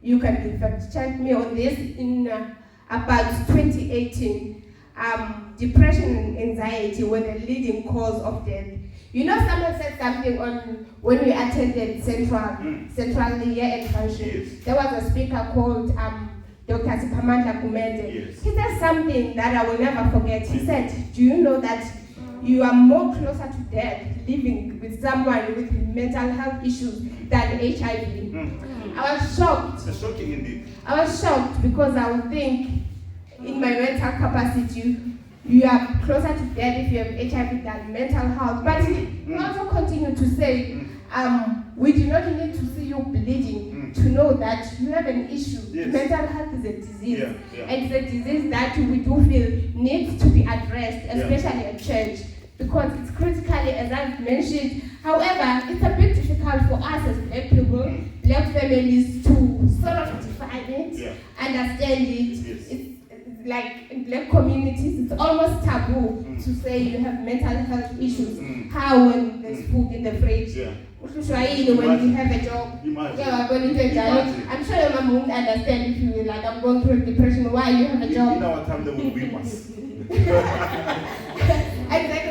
you can fact check me on this, in about 2018, depression and anxiety were the leading cause of death. You know, someone said something on when we attended Central Year-End function. Yes. There was a speaker called Dr. Sipamandla Kumende. Yes. He said something that I will never forget. He said, do you know that you are more closer to death living with someone with mental health issues than HIV? I was shocked. It's shocking indeed. I was shocked because I would think in my mental capacity, you are closer to death if you have HIV than mental health. But he also continued to say, we do not need to see you bleeding to know that you have an issue. Yes. Mental health is a disease. Yeah. And it's a disease that we do feel needs to be addressed, especially at church, because it's critically, as I've mentioned. However, it's a bit difficult for us as Black people, Black families, to sort of define it, understand it. Yes. It's like in Black communities, it's almost taboo to say you have mental health issues. How when there's food in the fridge? When you have a job, I'm sure your mom won't understand if you were like, I'm going through depression, why you have a job? In our time, they would whip us. Exactly.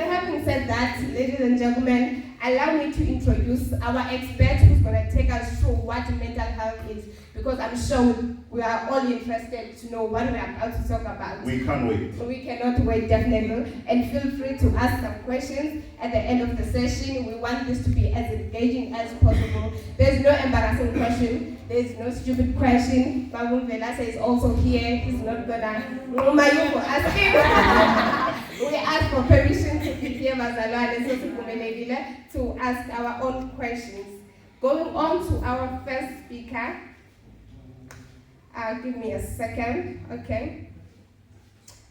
Having said that, ladies and gentlemen, allow me to introduce our expert who's going to take us through what mental health is, because I'm sure we are all interested to know what we're about to talk about. We can't wait. We cannot wait, definitely. And feel free to ask some questions at the end of the session. We want this to be as engaging as possible. There's no embarrassing question. There's no stupid question. Babu Velasa is also here. He's not gonna ask him. We ask for permission to be here to ask our own questions. Going on to our first speaker. Give me a second. Okay.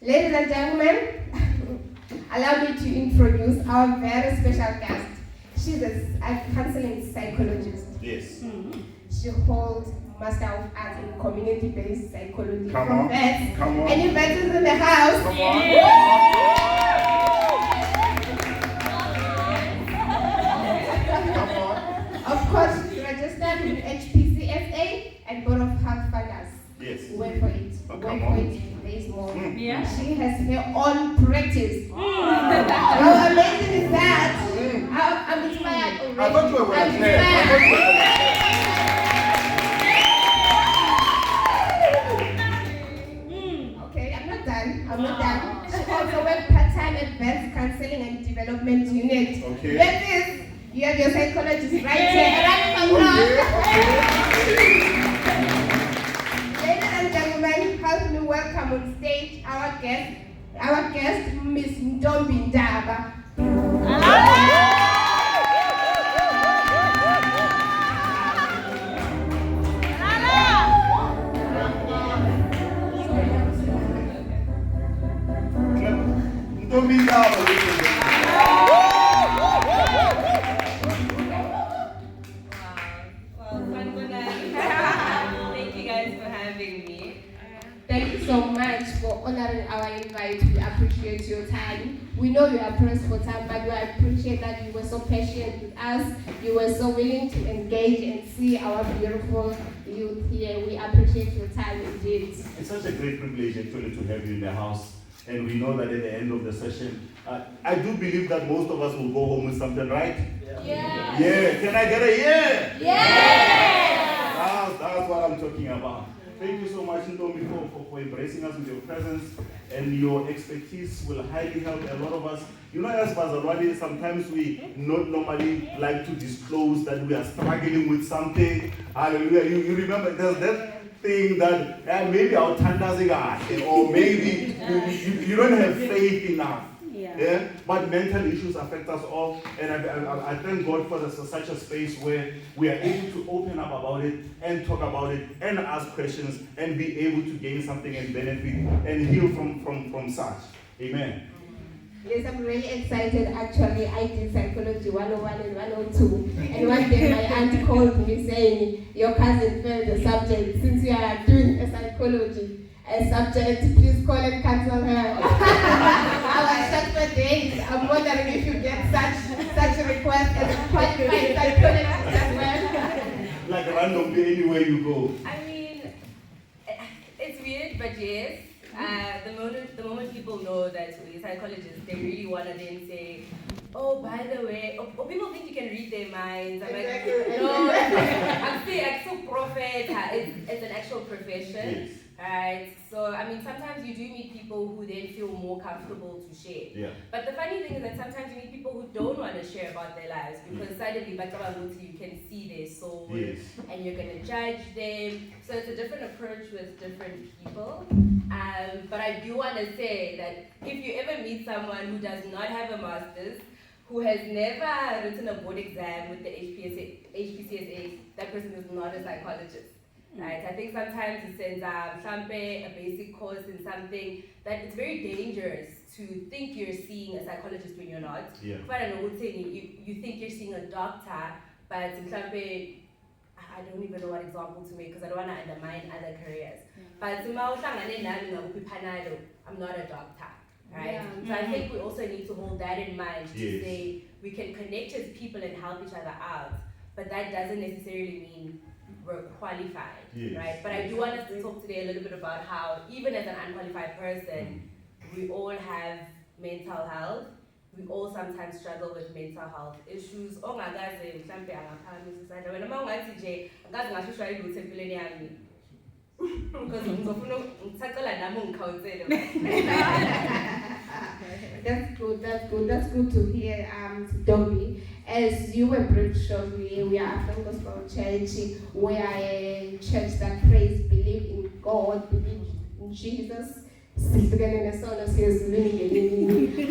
Ladies and gentlemen, allow me to introduce our very special guest. She's a counseling psychologist. Yes. She holds Master of Arts in Community-Based Psychology Come from on. Vets. Come on. Any vets in the house? Come on. Come on. Of course, she registered with HPCSA and Board of Health Funders. Yes. Wait for it. Oh, Wait come for on. it. There is more. Yeah. She has her own practice. How amazing is that? I'm inspired already. I thought you were I'm there. I thought you were there. Okay, I'm not done. She also works part-time at Vets Counseling and Development Unit. Okay. Get this, you have your psychologist right here. Ladies and gentlemen, help me welcome on stage our guest, Miss Ndombi Ndaba. Don't be loud. Thank you guys for having me. Thank you so much for honoring our invite. We appreciate your time. We know you are pressed for time, but we appreciate that you were so patient with us. You were so willing to engage and see our beautiful youth here. We appreciate your time indeed. It's such a great privilege actually to have you in the house. And we know that at the end of the session, I do believe that most of us will go home with something, right? Yeah. Yeah. Can I get a yeah? Yeah. That's what I'm talking about. Thank you so much, Ndomi, for embracing us with your presence, and your expertise will highly help a lot of us. You know, as Bazalwadi, sometimes we not normally like to disclose that we are struggling with something. Hallelujah. You remember there's that thing that maybe our tandas are, or maybe you don't have faith enough. Yeah. But mental issues affect us all, and I thank God for such a space where we are able to open up about it and talk about it and ask questions and be able to gain something and benefit and heal from such. Amen. Yes, I'm really excited. Actually, I did psychology 101 and 102. And one day my aunt called me saying, your cousin failed the subject. Since you are doing a psychology subject, please call and cancel her. I was shocked for days. I'm wondering if you get such a request as a qualified psychologist as well. Like randomly anywhere you go. I mean, but yes. The moment people know that we're psychologists, they really want to then say, oh, by the way, or people think you can read their minds. I'm like, no, I'm saying like so prophet. It's an actual profession, right? So I mean, sometimes you do meet people who then feel more comfortable to share. Yeah. But the funny thing is that sometimes you meet people who don't want to share about their lives because suddenly, you can see their soul and you're gonna judge them. So it's a different approach with different people. But I do want to say that if you ever meet someone who does not have a master's, who has never written a board exam with the HPCSA, that person is not a psychologist. Right? I think sometimes it sends a basic course in something that it's very dangerous to think you're seeing a psychologist when you're not. Yeah. You think you're seeing a doctor, but I don't even know what example to make because I don't want to undermine other careers. But I'm not a doctor, right? Yeah. So I think we also need to hold that in mind to say we can connect as people and help each other out, but that doesn't necessarily mean we're qualified, right? But I do want us to talk today a little bit about how even as an unqualified person, we all have mental health. We all sometimes struggle with mental health issues. That's good to hear, Dobby. As you were briefed shortly, we are a gospel church. We are a church that prays, believe in God, believe in Jesus.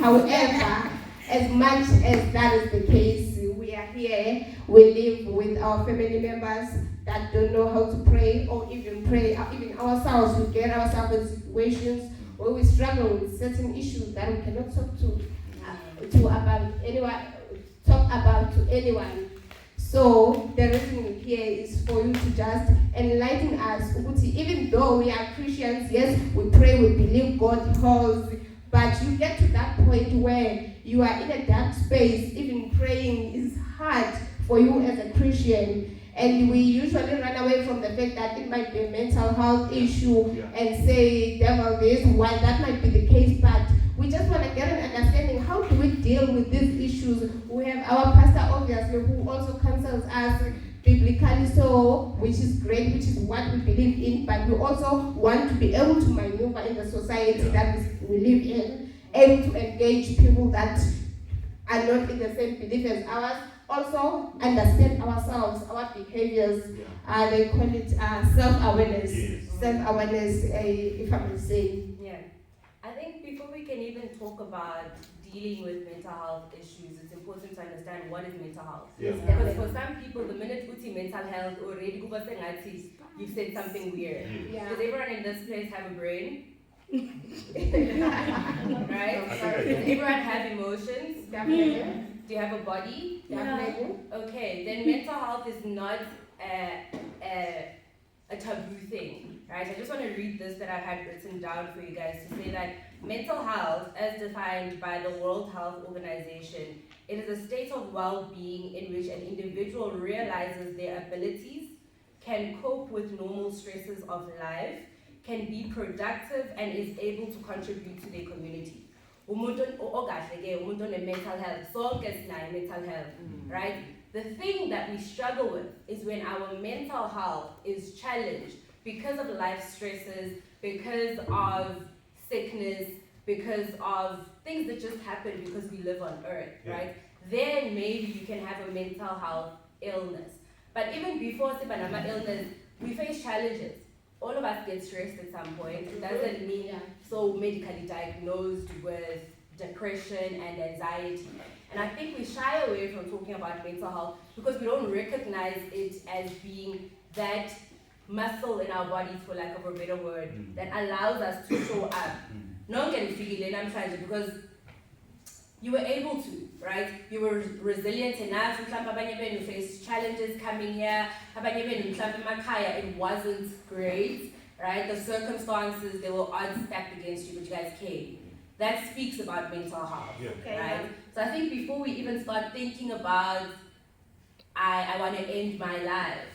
However, as much as that is the case, we are here, we live with our family members that don't know how to pray or even pray, even ourselves. We get ourselves in situations where we struggle with certain issues that we cannot talk about to anyone. So the reason here is for you to just enlighten us. Even though we are Christians, yes, we pray, we believe God holds, but you get to that point where you are in a dark space. Even praying is hard for you as a Christian. And we usually run away from the fact that it might be a mental health issue and say, devil this, while that might be the case, but we just want to get an understanding, how do we deal with these issues? We have our pastor, obviously, who also counsels us biblically, so, which is great, which is what we believe in, but we also want to be able to maneuver in the society that we live in, able to engage people that are not in the same belief as ours, also understand ourselves, our behaviors. They call it self-awareness. Self-awareness, if I may say. Yeah. I think before we can even talk about dealing with mental health issues, it's important to understand what is mental health. Because for some people, the minute you see mental health already, you've said something weird. Does everyone in this place have a brain? Right? Does everyone have emotions? Definitely. Do you have a body? Definitely. Okay, then mental health is not a taboo thing, right? I just want to read this that I had written down for you guys to say that mental health, as defined by the World Health Organization, it is a state of well-being in which an individual realizes their abilities, can cope with normal stresses of life, can be productive, and is able to contribute to their community. Mental health, right? The thing that we struggle with is when our mental health is challenged because of life stresses, because of sickness, because of things that just happen because we live on earth, right? Then maybe you can have a mental health illness. But even before Sipanama illness, we face challenges. All of us get stressed at some point. It doesn't mean so medically diagnosed with depression and anxiety. And I think we shy away from talking about mental health because we don't recognize it as being that muscle in our bodies, for lack of a better word, that allows us to show up. No one can feel it, I'm trying to, because you were able to, right? You were resilient enough. You faced challenges coming here. It wasn't great, right? The circumstances, there were odds stacked against you, but you guys came. That speaks about mental health, right? So I think before we even start thinking about, I want to end my life,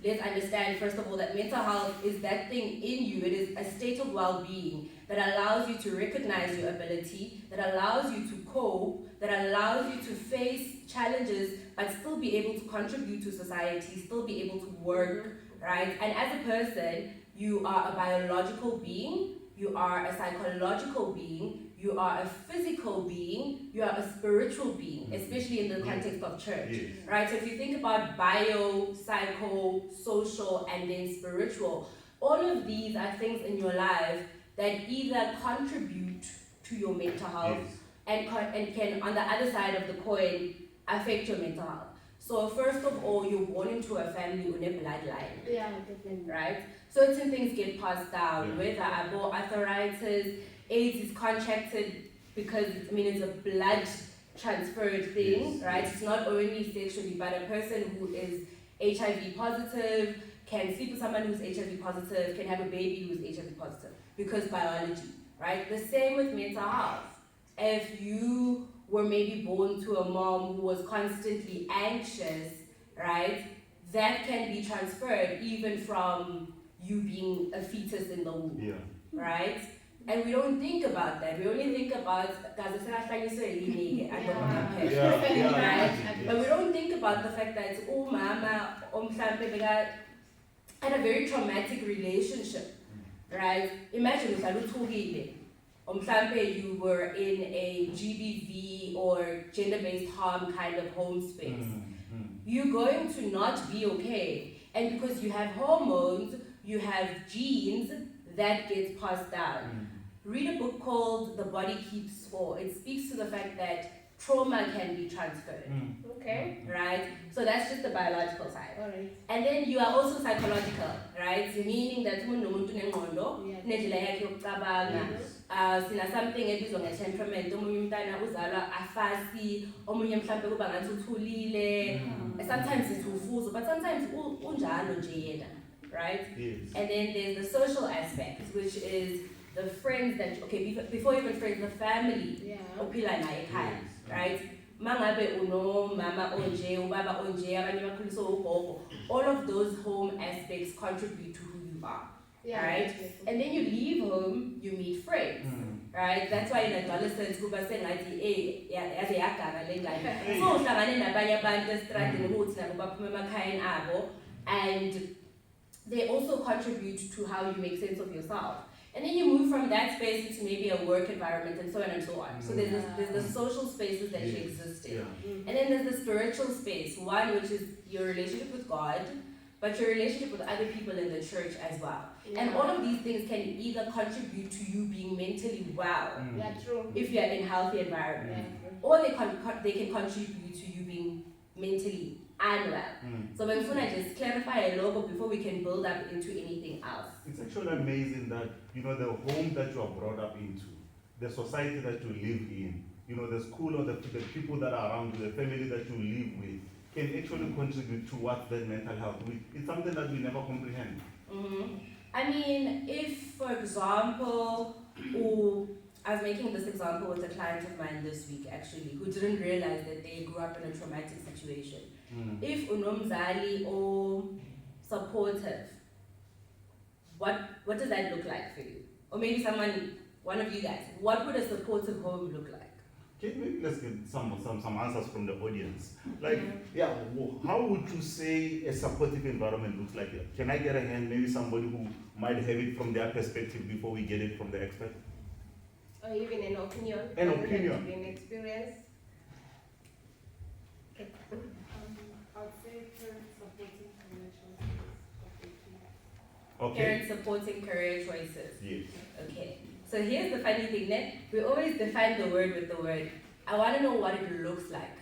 let's understand, first of all, that mental health is that thing in you. It is a state of well-being that allows you to recognize your ability, that allows you to cope, that allows you to face challenges, but still be able to contribute to society, still be able to work, right? And as a person, you are a biological being, you are a psychological being, you are a physical being, you are a spiritual being, especially in the context of church, right? So if you think about bio, psycho, social, and then spiritual, all of these are things in your life that either contribute to your mental health and can, on the other side of the coin, affect your mental health. So first of all, you're born into a family with a bloodline. Yeah, definitely. Right? Certain things get passed down, whether arthritis, AIDS is contracted because, it's a blood transferred thing, right? It's not only sexually, but a person who is HIV positive can sleep with someone who's HIV positive, can have a baby who's HIV positive, because biology, right? The same with mental health. If you were maybe born to a mom who was constantly anxious, right? That can be transferred even from you being a fetus in the womb, right? And we don't think about that. We only think about right? But we don't think about the fact that mama had a very traumatic relationship, right? Imagine if you were in a GBV or gender-based harm kind of home space. You're going to not be okay. And because you have hormones, you have genes, that gets passed down. Read a book called The Body Keeps Score. It speaks to the fact that trauma can be transferred. Okay. Right? So that's just the biological side. All right. And then you are also psychological, right? Meaning that nomuntu nengqondo, nendlela yakhe yokucabanga, sina something ebizwa nge-temperament, omunye umntana uzalwa afasi, omunye mhlambe kuba ngathi uthulile. Sometimes it's ufuzo, but sometimes unjalo nje yena, right? And then there's the social aspect, which is the friends that, before even friends, the family, ophila naye ekhaya, right? Mangabe uno mama onje, ubaba onje, abanye bakhuliswe ugogo, all of those home aspects contribute to who you are, right? And then you leave home, you meet friends, right? That's why in adolescence, kuba sengathi yaze yaganga lengane. So uhlangane nabanye abantu estradini ukuthi nabo baphuma emakhayeni abo, and they also contribute to how you make sense of yourself. And then you move from that space into maybe a work environment and so on and so on. So there's the social spaces that you exist in. And then there's the spiritual space, one which is your relationship with God, but your relationship with other people in the church as well. And all of these things can either contribute to you being mentally well, if you're in a healthy environment, or they can contribute to you being mentally unwell. So we're going to just clarify a little bit before we can build up into anything else. It's actually amazing that, the home that you are brought up into, the society that you live in, the school or the people that are around you, the family that you live with, can actually contribute towards that mental health. It's something that we never comprehend. I mean, if, for example, I was making this example with a client of mine this week, actually, who didn't realize that they grew up in a traumatic situation. If unomzali or supportive, what does that look like for you? Or maybe one of you guys, what would a supportive home look like? Okay, maybe let's get some answers from the audience. Like, how would you say a supportive environment looks like? Can I get a hand? Maybe somebody who might have it from their perspective before we get it from the expert? Or even an opinion. An opinion. An experience. Okay. I'd say parents supporting career choices. Okay. Parents supporting career choices. Yes. Okay. So here's the funny thing, we always define the word with the word. I want to know what it looks like.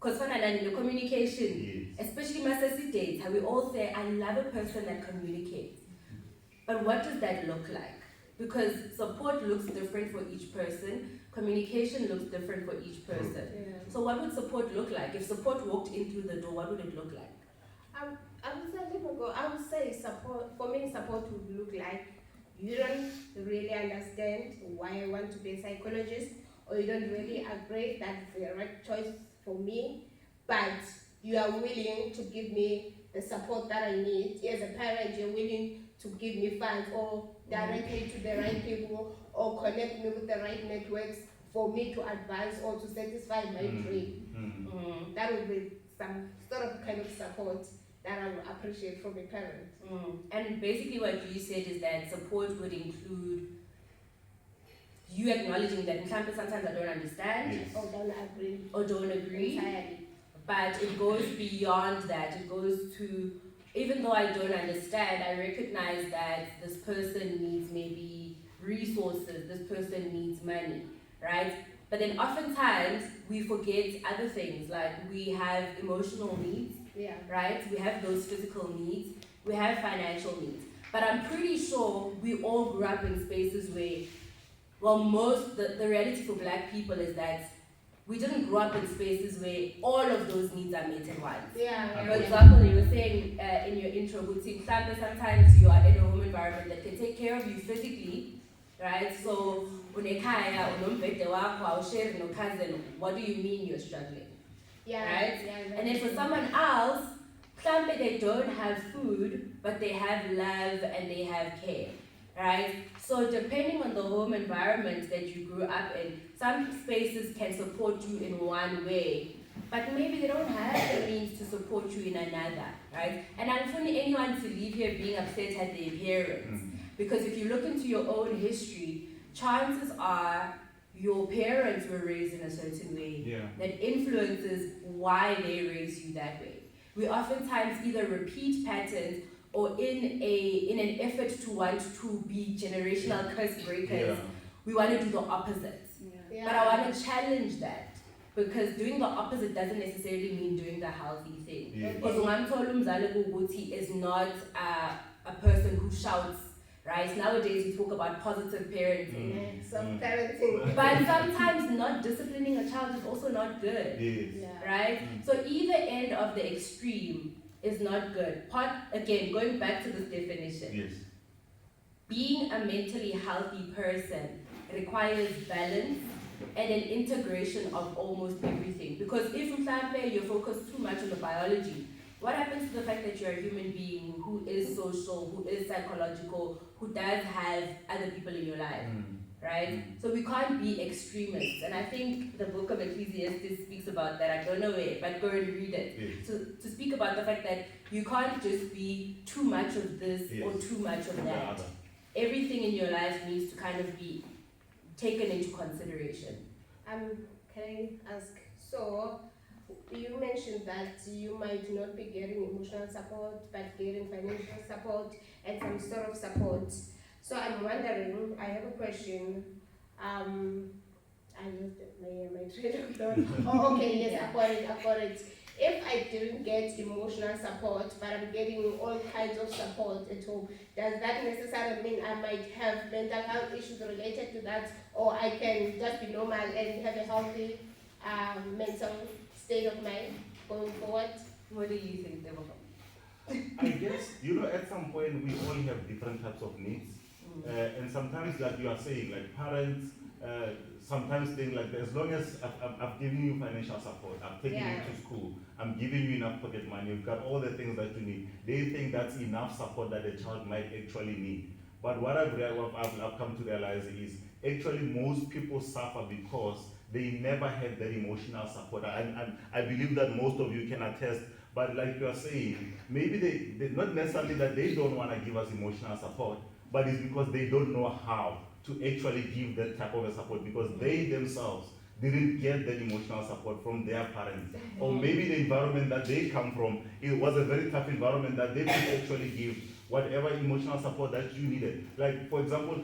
Because when I learn the communication, especially my dates, how we all say, I love a person that communicates. But what does that look like? Because support looks different for each person, communication looks different for each person. So what would support look like? If support walked in through the door, what would it look like? I would say support, for me support would look like you don't really understand why I want to be a psychologist, or you don't really agree that's the right choice for me, but you are willing to give me the support that I need. As a parent, you're willing to give me funds or direct me to the right people or connect me with the right networks for me to advance or to satisfy my dream. That would be some sort of kind of support that I would appreciate from a parent. And basically what you said is that support would include you acknowledging that sometimes I don't understand Yes. Or don't agree or don't agree, entirely. but it goes beyond that. It goes to, even though I don't understand, I recognize that this person needs maybe resources, this person needs money, right? But then oftentimes we forget other things, like we have emotional needs, Yeah. right? We have those physical needs, we have financial needs. But I'm pretty sure we all grew up in spaces where, well, the reality for Black people is that we didn't grow up in spaces where all of those needs are met at once. Yeah. For example, you were saying in your intro, Guti, sometimes you are in a home environment that can take care of you physically, right? So, unekhaya, unombhede wakho, awushare no cousin, what do you mean you're struggling? Yeah. Right? Yeah, And then for someone else, maybe they don't have food, but they have love and they have care, right? So depending on the home environment that you grew up in, some spaces can support you in one way, but maybe they don't have the means to support you in another, right? And I don't want anyone to leave here being upset at their parents, because if you look into your own history, chances are your parents were raised in a certain way that influences why they raise you that way. We oftentimes either repeat patterns or in an effort to want to be generational curse breakers, we want to do the opposite. Yeah. But I want to challenge that, because doing the opposite doesn't necessarily mean doing the healthy thing. Because ungamthola umzali ukuthi is not a person who shouts, right? Nowadays we talk about positive parenting. Some parenting. But sometimes not disciplining a child is also not good, Yeah. right? So either end of the extreme is not good. Again, going back to this definition, being a mentally healthy person requires balance and an integration of almost everything. Because if you're focused too much on the biology, what happens to the fact that you're a human being who is social, who is psychological, who does have other people in your life, right? So we can't be extremists. And I think the book of Ecclesiastes speaks about that. I don't know where, but go and read it. To speak about the fact that you can't just be too much of this or too much of that. Everything in your life needs to kind of be taken into consideration. Can I ask, so you mentioned that you might not be getting emotional support, but getting financial support and some sort of support. So I'm wondering, I have a question. I lost my train of thought. Oh, okay, yes, I got it. If I didn't get emotional support, but I'm getting all kinds of support at home, does that necessarily mean I might have mental health issues related to that, or I can just be normal and have a healthy mental state of mind going forward? What do you think, Deborah? I guess, at some point we all have different types of needs. And sometimes, like you are saying, like parents sometimes think like, as long as I've given you financial support, I've taken you to school, I'm giving you enough pocket money, you've got all the things that you need, they think that's enough support that a child might actually need. But what I've come to realize is actually most people suffer because they never had that emotional support. I believe that most of you can attest. But like you are saying, maybe they not necessarily that they don't want to give us emotional support, but it's because they don't know how to actually give that type of a support, because they themselves didn't get that emotional support from their parents. Or maybe the environment that they come from, it was a very tough environment that they didn't actually give whatever emotional support that you needed. Like, for example,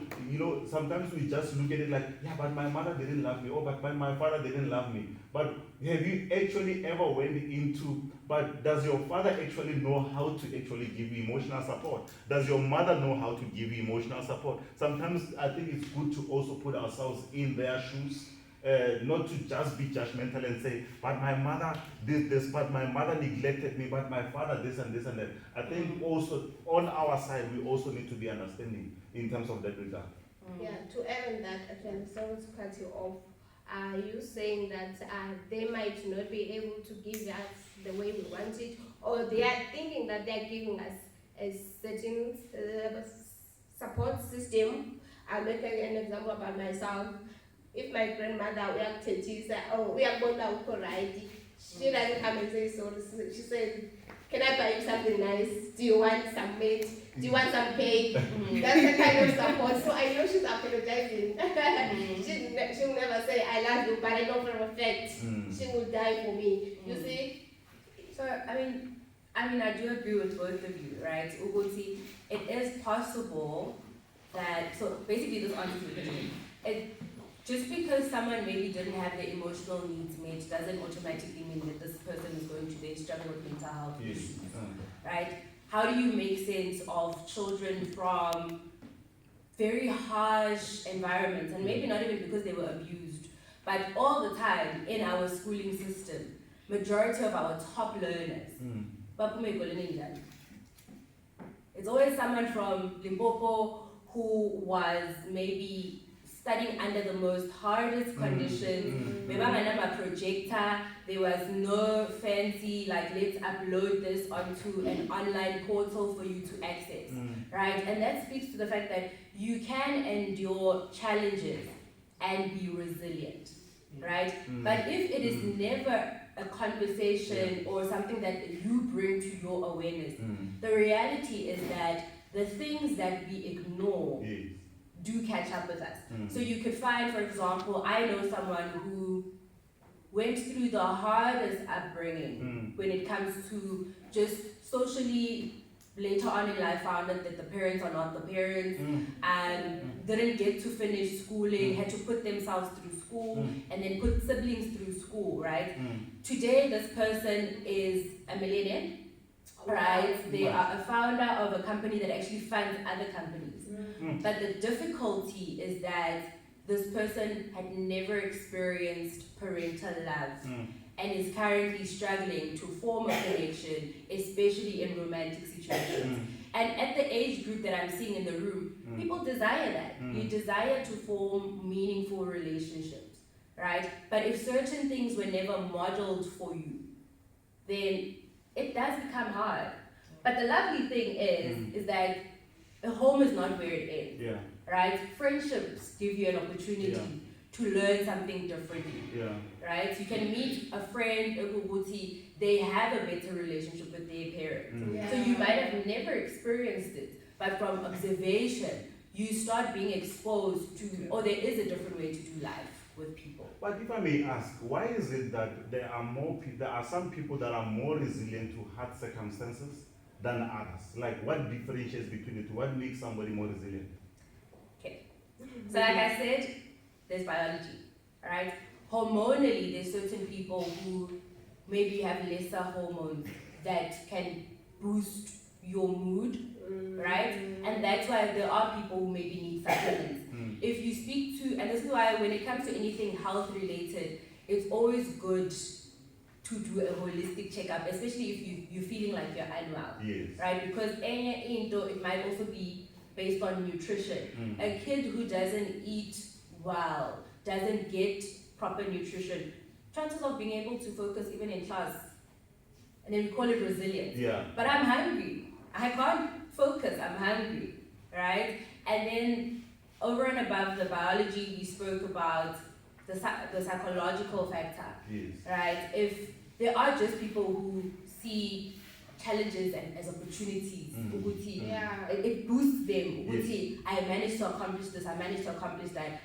sometimes we just look at it like, yeah, but my mother didn't love me, or but my father didn't love me. But have you actually ever went into, but does your father actually know how to actually give you emotional support? Does your mother know how to give you emotional support? Sometimes I think it's good to also put ourselves in their shoes. Not to just be judgmental and say, but my mother did this, but my mother neglected me, but my father this and this and that. I think also on our side, we also need to be understanding in terms of that regard. Yeah, to add on that, again, sorry to cut you off. are you saying that they might not be able to give us the way we want it, or they are thinking that they are giving us a certain support system? I'll make an example about myself. If my grandmother we are teaching, oh, we are going out for riding, she doesn't come and say sorry. She says, can I buy you something nice? Do you want some meat? Do you want some cake? That's the kind of support. So I know she's apologizing. She'll never say, I love you, but I know for a fact she will die for me. You see? So, I do agree with both of you, right? Uguti, it is possible that, so basically this answers the question. Just because someone maybe didn't have their emotional needs met doesn't automatically mean that this person is going to then struggle with mental health issues, right? How do you make sense of children from very harsh environments, and maybe not even because they were abused, but all the time in our schooling system, majority of our top learners, it's always someone from Limpopo who was maybe studying under the most hardest conditions. Maybe my number projector, there was no fancy, like, let's upload this onto an online portal for you to access, right? And that speaks to the fact that you can endure challenges and be resilient, right? But if it is never a conversation or something that you bring to your awareness, the reality is that the things that we ignore do catch up with us. So you could find, for example, I know someone who went through the hardest upbringing when it comes to just socially. Later on in life, found out that the parents are not the parents, and didn't get to finish schooling, had to put themselves through school, and then put siblings through school, right? Today, this person is a millionaire, right? They are a founder of a company that actually funds other companies. But the difficulty is that this person had never experienced parental love and is currently struggling to form a connection, especially in romantic situations. And at the age group that I'm seeing in the room, people desire that. You desire to form meaningful relationships, right? But if certain things were never modeled for you, then it does become hard. But the lovely thing is that a home is not where it ends, right? Friendships give you an opportunity to learn something differently, right? You can meet a friend, they have a better relationship with their parents. So you might have never experienced it, but from observation, you start being exposed to, oh, there is a different way to do life with people. But if I may ask, why is it that there are some people that are more resilient to hard circumstances than others? Like, what differentiates between the two? What makes somebody more resilient? Okay. So like I said, there's biology, right? Hormonally, there's certain people who maybe have lesser hormones that can boost your mood, right? And that's why there are people who maybe need supplements. If you speak to, and this is why when it comes to anything health related, it's always good to do a holistic checkup, especially if you're feeling like you're unwell, right? Because it might also be based on nutrition. A kid who doesn't eat well, doesn't get proper nutrition, chances of being able to focus even in class, and then we call it resilience. But I'm hungry, I can't focus, I'm hungry, right? And then over and above the biology, we spoke about the psychological factor, right? If there are just people who see challenges and as opportunities, it boosts them. I managed to accomplish this, I managed to accomplish that.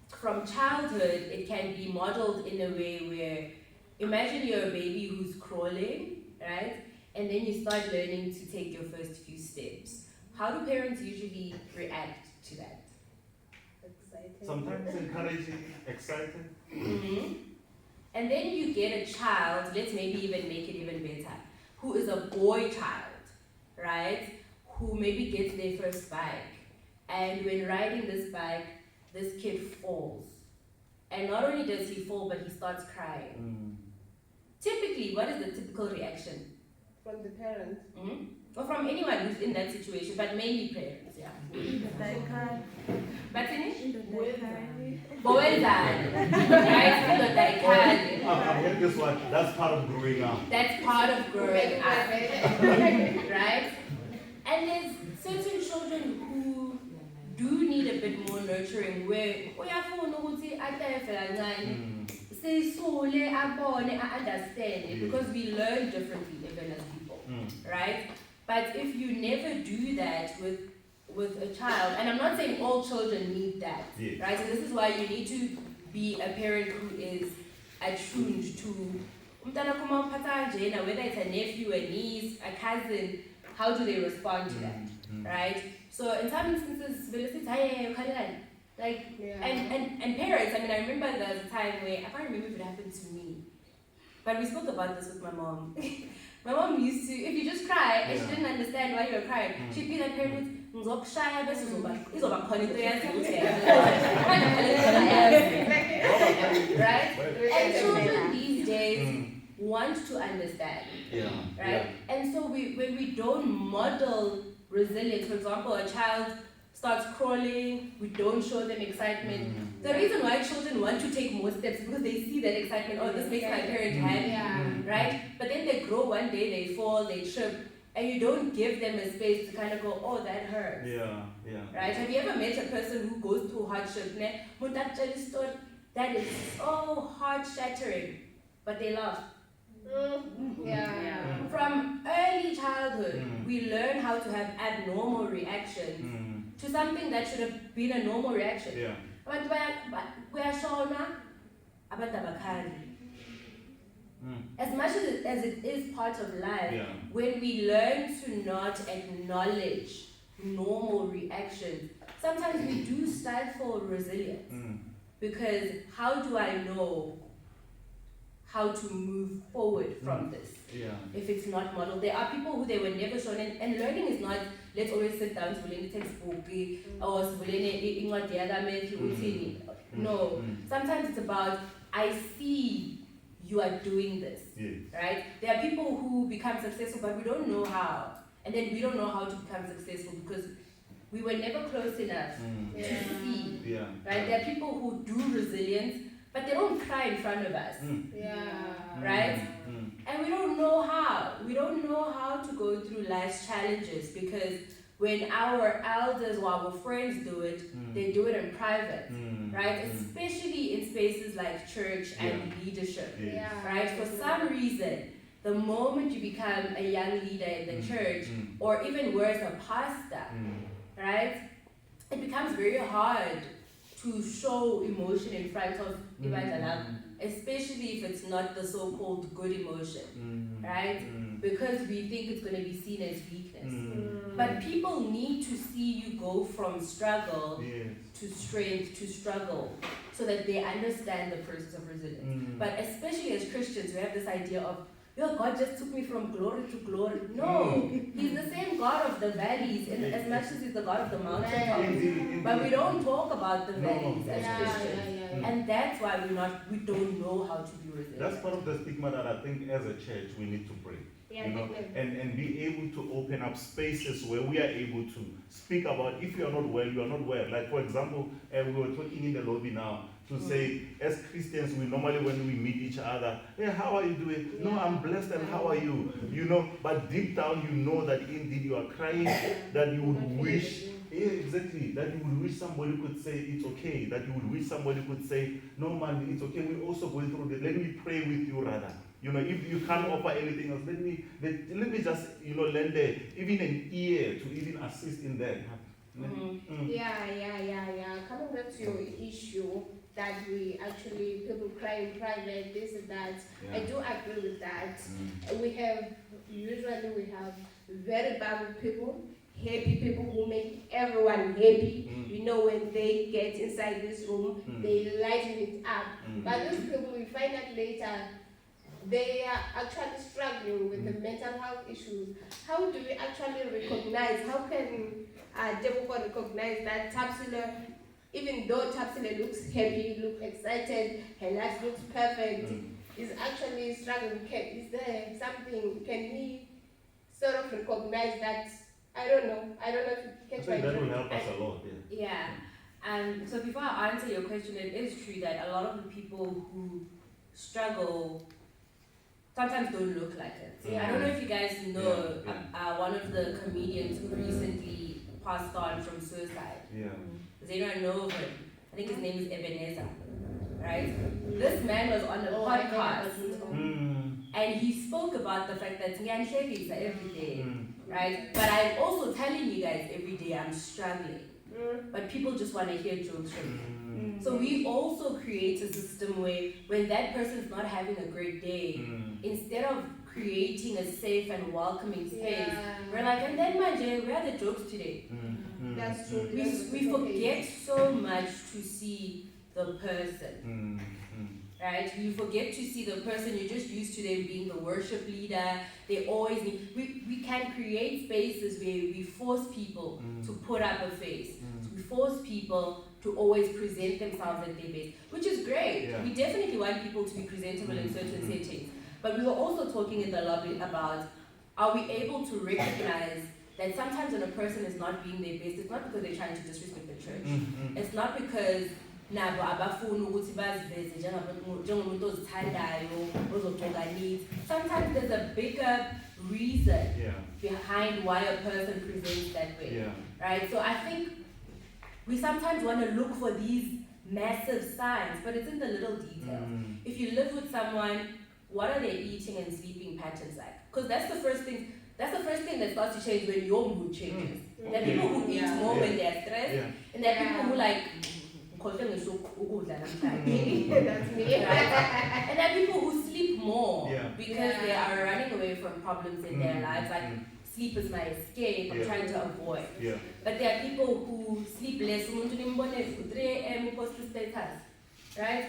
From childhood, it can be modeled in a way where, imagine you're a baby who's crawling, right? And then you start learning to take your first few steps. How do parents usually react to that? Excited. Sometimes encouraging, excited. And then you get a child, let's maybe even make it even better, who is a boy child, right? Who maybe gets their first bike. And when riding this bike, this kid falls. And not only does he fall, but he starts crying. Typically, what is the typical reaction? From the parent. Or from anyone who's in that situation, but mainly parents, But in it? Wenzani. Bowenzani. Right? I've heard this one. That's part of growing up. That's part of growing up. Right? And there's certain children who do need a bit more nurturing where understand it because we learn differently even as people. Right? But if you never do that with a child, and I'm not saying all children need that, Yes. right? So this is why you need to be a parent who is attuned to whether it's a nephew, a niece, a cousin, how do they respond to that, right? So in some instances, like, and parents, I mean, I remember there was a time where, I can't remember if it happened to me, but we spoke about this with my mom. My mom used to, if you just cry and she didn't understand why you were crying, she'd be like, parent, right? And children these days want to understand, right? And so when we don't model resilience, for example, a child starts crawling, we don't show them excitement. The reason why children want to take more steps is because they see that excitement, oh, this makes my parent happy, right? But then they grow one day, they fall, they trip, and you don't give them a space to kind of go, oh, that hurts. Right? Have you ever met a person who goes through hardship? That is so heart-shattering, but they laugh. From early childhood, we learn how to have abnormal reactions to something that should have been a normal reaction. But we are shown about the as much as it is part of life, when we learn to not acknowledge normal reactions, sometimes we do stifle resilience. Because how do I know how to move forward from this? If it's not modeled. There are people who they were never shown, and learning is not, let's always sit down, textbook, or no. Sometimes it's about, I see you are doing this, right? There are people who become successful, but we don't know how. And then we don't know how to become successful because we were never close enough to see, right? There are people who do resilience, but they don't cry in front of us, right? And we don't know how. We don't know how to go through life's challenges because when our elders or our friends do it, they do it in private, right? Especially in spaces like church and leadership, right? For some reason, the moment you become a young leader in the church, or even worse, a pastor, right? It becomes very hard to show emotion in front of especially if it's not the so-called good emotion, right? Because we think it's going to be seen as weakness. But people need to see you go from struggle to strength to struggle so that they understand the process of resilience. But especially as Christians, we have this idea of, God just took me from glory to glory. No, He's the same God of the valleys as much as He's the God of the mountaintops. But we don't talk about the valleys as Christians. And that's why we don't know how to be resilient. That's part of the stigma that I think as a church we need to break. And be able to open up spaces where we are able to speak about if you are not well, you are not well. Like for example, we were talking in the lobby now to say, as Christians, we normally when we meet each other, hey, how are you doing? No, I'm blessed, and how are you? But deep down you know that indeed you are crying, that you would wish, exactly, that you would wish somebody could say it's okay, that you would wish somebody could say, no man, it's okay, we're also going through this, let me pray with you rather. If you can't offer anything else, let me just, lend even an ear to even assist in that. Coming back to your issue that people cry in private, this and that, I do agree with that. We have very bad people, happy people who make everyone happy. When they get inside this room, they lighten it up. But those people, we find out later, they are actually struggling with the mental health issues. How do we actually recognize, how can Deborah recognize that Tapsila, even though Tapsila looks happy, looks excited, her life looks perfect, is actually struggling? Is there something, can we sort of recognize that I don't know if you I catch my think that will drift. help us a lot. Yeah. Yeah. So before I answer your question, it is true that a lot of the people who struggle sometimes don't look like it. Yeah. I don't know if you guys know Yeah. one of the comedians who recently passed on from suicide. Yeah. Does anyone know of him? I think his name is Ebenezer. Right? This man was on a podcast and he spoke about the fact that Nyanshegi is every day. Right? But I'm also telling you guys every day I'm struggling. But people just want to hear jokes from me. So we also create a system where when that person's not having a great day, instead of creating a safe and welcoming space, we're like, and then Manje, where are the jokes today? That's true. We forget so much to see the person. Right? You forget to see the person. You're just used to them being the worship leader. They always need. We can create spaces where we force people to put up a face. We force people to always present themselves at their best, which is great. Yeah. We definitely want people to be presentable in certain settings. But we were also talking in the lobby about, are we able to recognize that sometimes when a person is not being their best, it's not because they're trying to disrespect the church. It's not because nabo abafuna ukuthi baziveze njengomuntu ozithandayo ozogqoka neat. Sometimes there's a bigger reason behind why a person presents that way. Right? So I think we sometimes want to look for these massive signs, but it's in the little details. If you live with someone, what are their eating and sleeping patterns like? Because that's the first thing that starts to change when your mood changes. There are people who eat more when they're stressed, and there are people who like That's me. right? And there are people who sleep more because they Yeah. are running away from problems in their lives. Like sleep is my escape. I'm trying to avoid. But there are people who sleep less. 3 a.m. post status, right?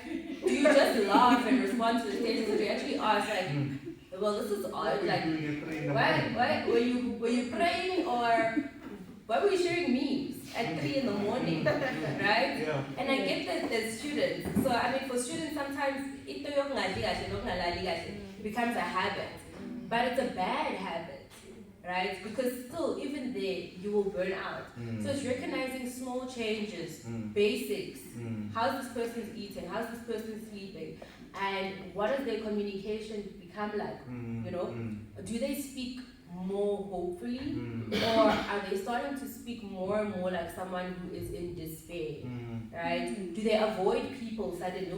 Do you just laugh and respond to the status? Or do you actually ask like, well, this is odd. Like, why were you praying or why were you sharing memes at 3 in the morning, right? And I get that there's students. So I mean, for students, sometimes it becomes a habit, but it's a bad habit, right? Because still, even there, you will burn out. So it's recognizing small changes, basics. How's this person eating? How's this person sleeping? And what does their communication become like? You know, do they speak more hopefully, or are they starting to speak more and more like someone who is in despair? Right? Do they avoid people suddenly?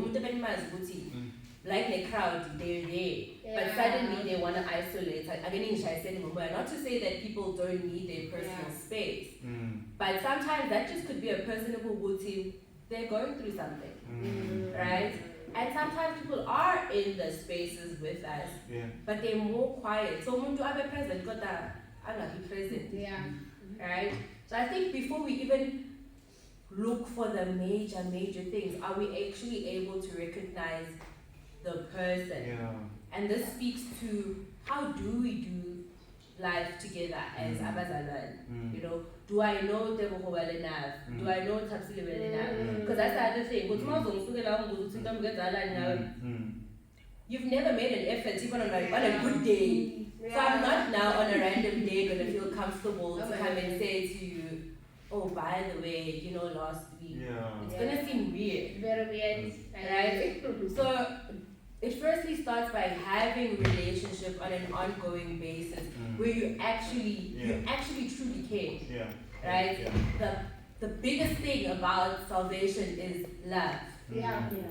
Like the crowd, they're there, but suddenly they want to isolate. Not to say that people don't need their personal space, but sometimes that just could be a person who they're going through something, right? And sometimes people are in the spaces with us, but they're more quiet. So when you are present, I'm not present. Right? So I think before we even look for the major things, are we actually able to recognize the person? And this speaks to how do we do life together as abazalwane? You know, do I know Teboho well enough? Do I know Tapsile well enough? Because that's the other thing. You've never made an effort even on a good day. So I'm not now on a random day going to feel comfortable to come and say to you, oh, by the way, you know, last week. It's going to seem weird. Very weird. Right? So it firstly starts by having relationship on an ongoing basis where you actually truly care. Right? The biggest thing about salvation is love.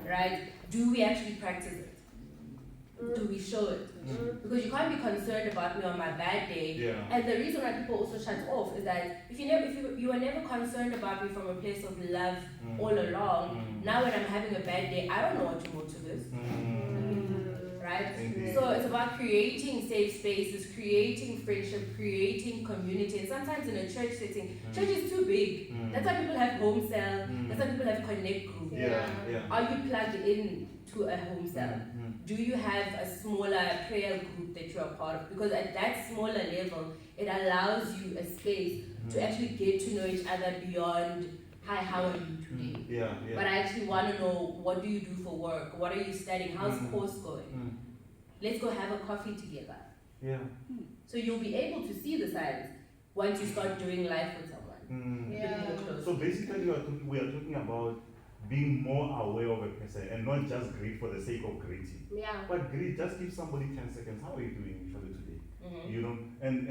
Right? Do we actually practice it? Do we show it? Because you can't be concerned about me on my bad day. And the reason why people also shut off is that if you were never concerned about me from a place of love all along, now when I'm having a bad day, I don't know what your motive is. Right? So it's about creating safe spaces, creating friendship, creating community. And sometimes in a church setting, church is too big. That's why people have home cell. That's why people have connect group. Are you plugged in to a home cell? Do you have a smaller prayer group that you're a part of? Because at that smaller level, it allows you a space to actually get to know each other beyond, hi, how are you today? But I actually want to know, what do you do for work? What are you studying? How's course going? Let's go have a coffee together. So you'll be able to see the signs. once you start doing life with someone. A bit more close. So basically, we are talking about being more aware of a person and not just greet for the sake of greeting. Yeah. But greet, just give somebody 10 seconds. How are you doing usually today? Mhm. You know, and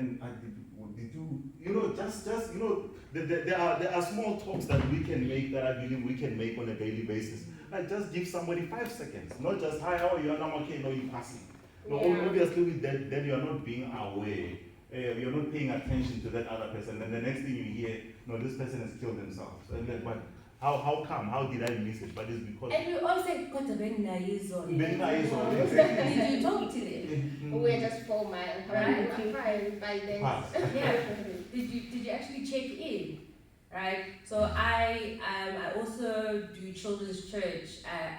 did you, you know, just you know, there are small talks that we can make, that I believe we can make on a daily basis. Like just give somebody 5 seconds, not just hi, how are you, and I'm okay, no, you're passing. No, Yeah. obviously with that, then you're not being aware. You're not paying attention to that other person. And the next thing you hear, no, this person has killed themselves. And then, but how come? How did I miss it? But it's because. And we all say, "Got a very nice on." Very nice on, exactly. Did you talk to them? We're just 4 miles. Right. I'm fine by then. Pass. Yeah. Did you actually check in? Right. So I also do children's church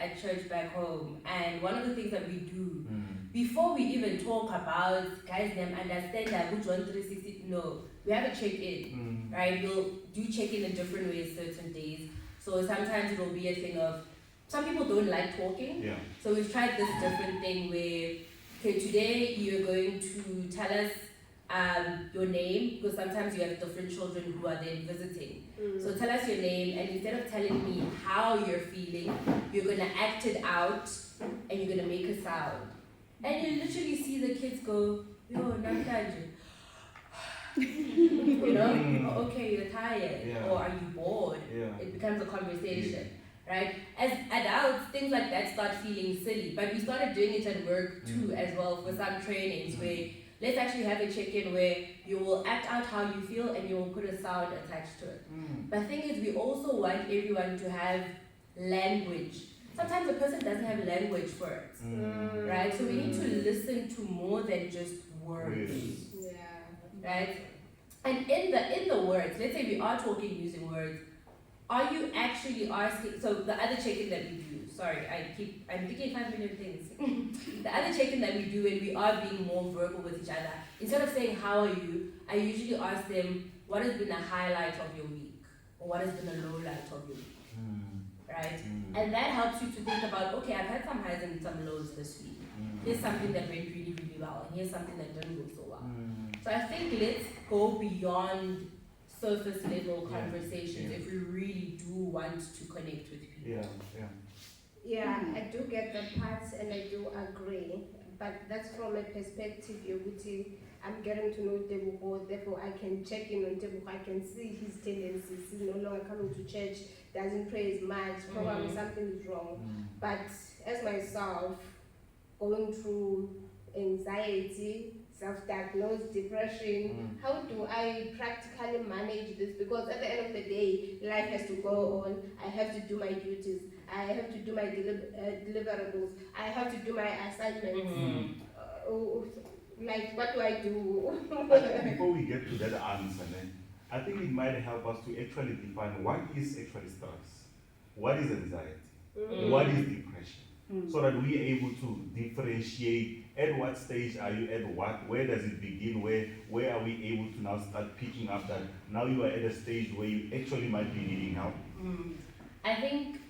at church back home, and one of the things that we do before we even talk about guys them understand that which 360, no, we have a check in, right? We'll do check in different ways certain days. So sometimes it will be a thing of, some people don't like talking. Yeah. So we've tried this different thing where, okay, today you're going to tell us your name, because sometimes you have different children who are then visiting. So tell us your name, and instead of telling me how you're feeling, you're gonna act it out, and you're gonna make a sound. And you literally see the kids go, yo, namhlanje. You know, oh, okay, you're tired, Yeah. or are you bored? Yeah. It becomes a conversation, right? As adults, things like that start feeling silly, but we started doing it at work too, as well, for some trainings where let's actually have a check-in where you will act out how you feel and you will put a sound attached to it. The thing is, we also want everyone to have language. Sometimes a person doesn't have language for it, right? So we need to listen to more than just words, Yeah. right? And in the words, let's say we are talking using words, are you actually asking, so the other check-in that we do, sorry, I'm thinking 5 million things. The other check-in that we do when we are being more verbal with each other, instead of saying, how are you, I usually ask them, what has been a highlight of your week? Or what has been a low light of your week? Right? And that helps you to think about, okay, I've had some highs and some lows this week. Here's something that went really, really well, and here's something that didn't go so well. So I think let's go beyond surface level conversations if we really do want to connect with people. Yeah, I do get that part and I do agree. But that's from a perspective, I'm getting to know Tebuko, therefore I can check in on Tebuko, I can see his tendencies. He's no longer coming to church, doesn't pray as much, probably something is wrong. But as myself, going through anxiety, self-diagnosed depression, how do I practically manage this? Because at the end of the day, life has to go on. I have to do my duties. I have to do my deliverables. I have to do my assignments. Like, what do I do? Before we get to that answer, I think it might help us to actually define what is actually stress, what is anxiety, what is depression, so that we are able to differentiate at what stage are you at what, where does it begin, where are we able to now start picking up that now you are at a stage where you actually might be needing help. I think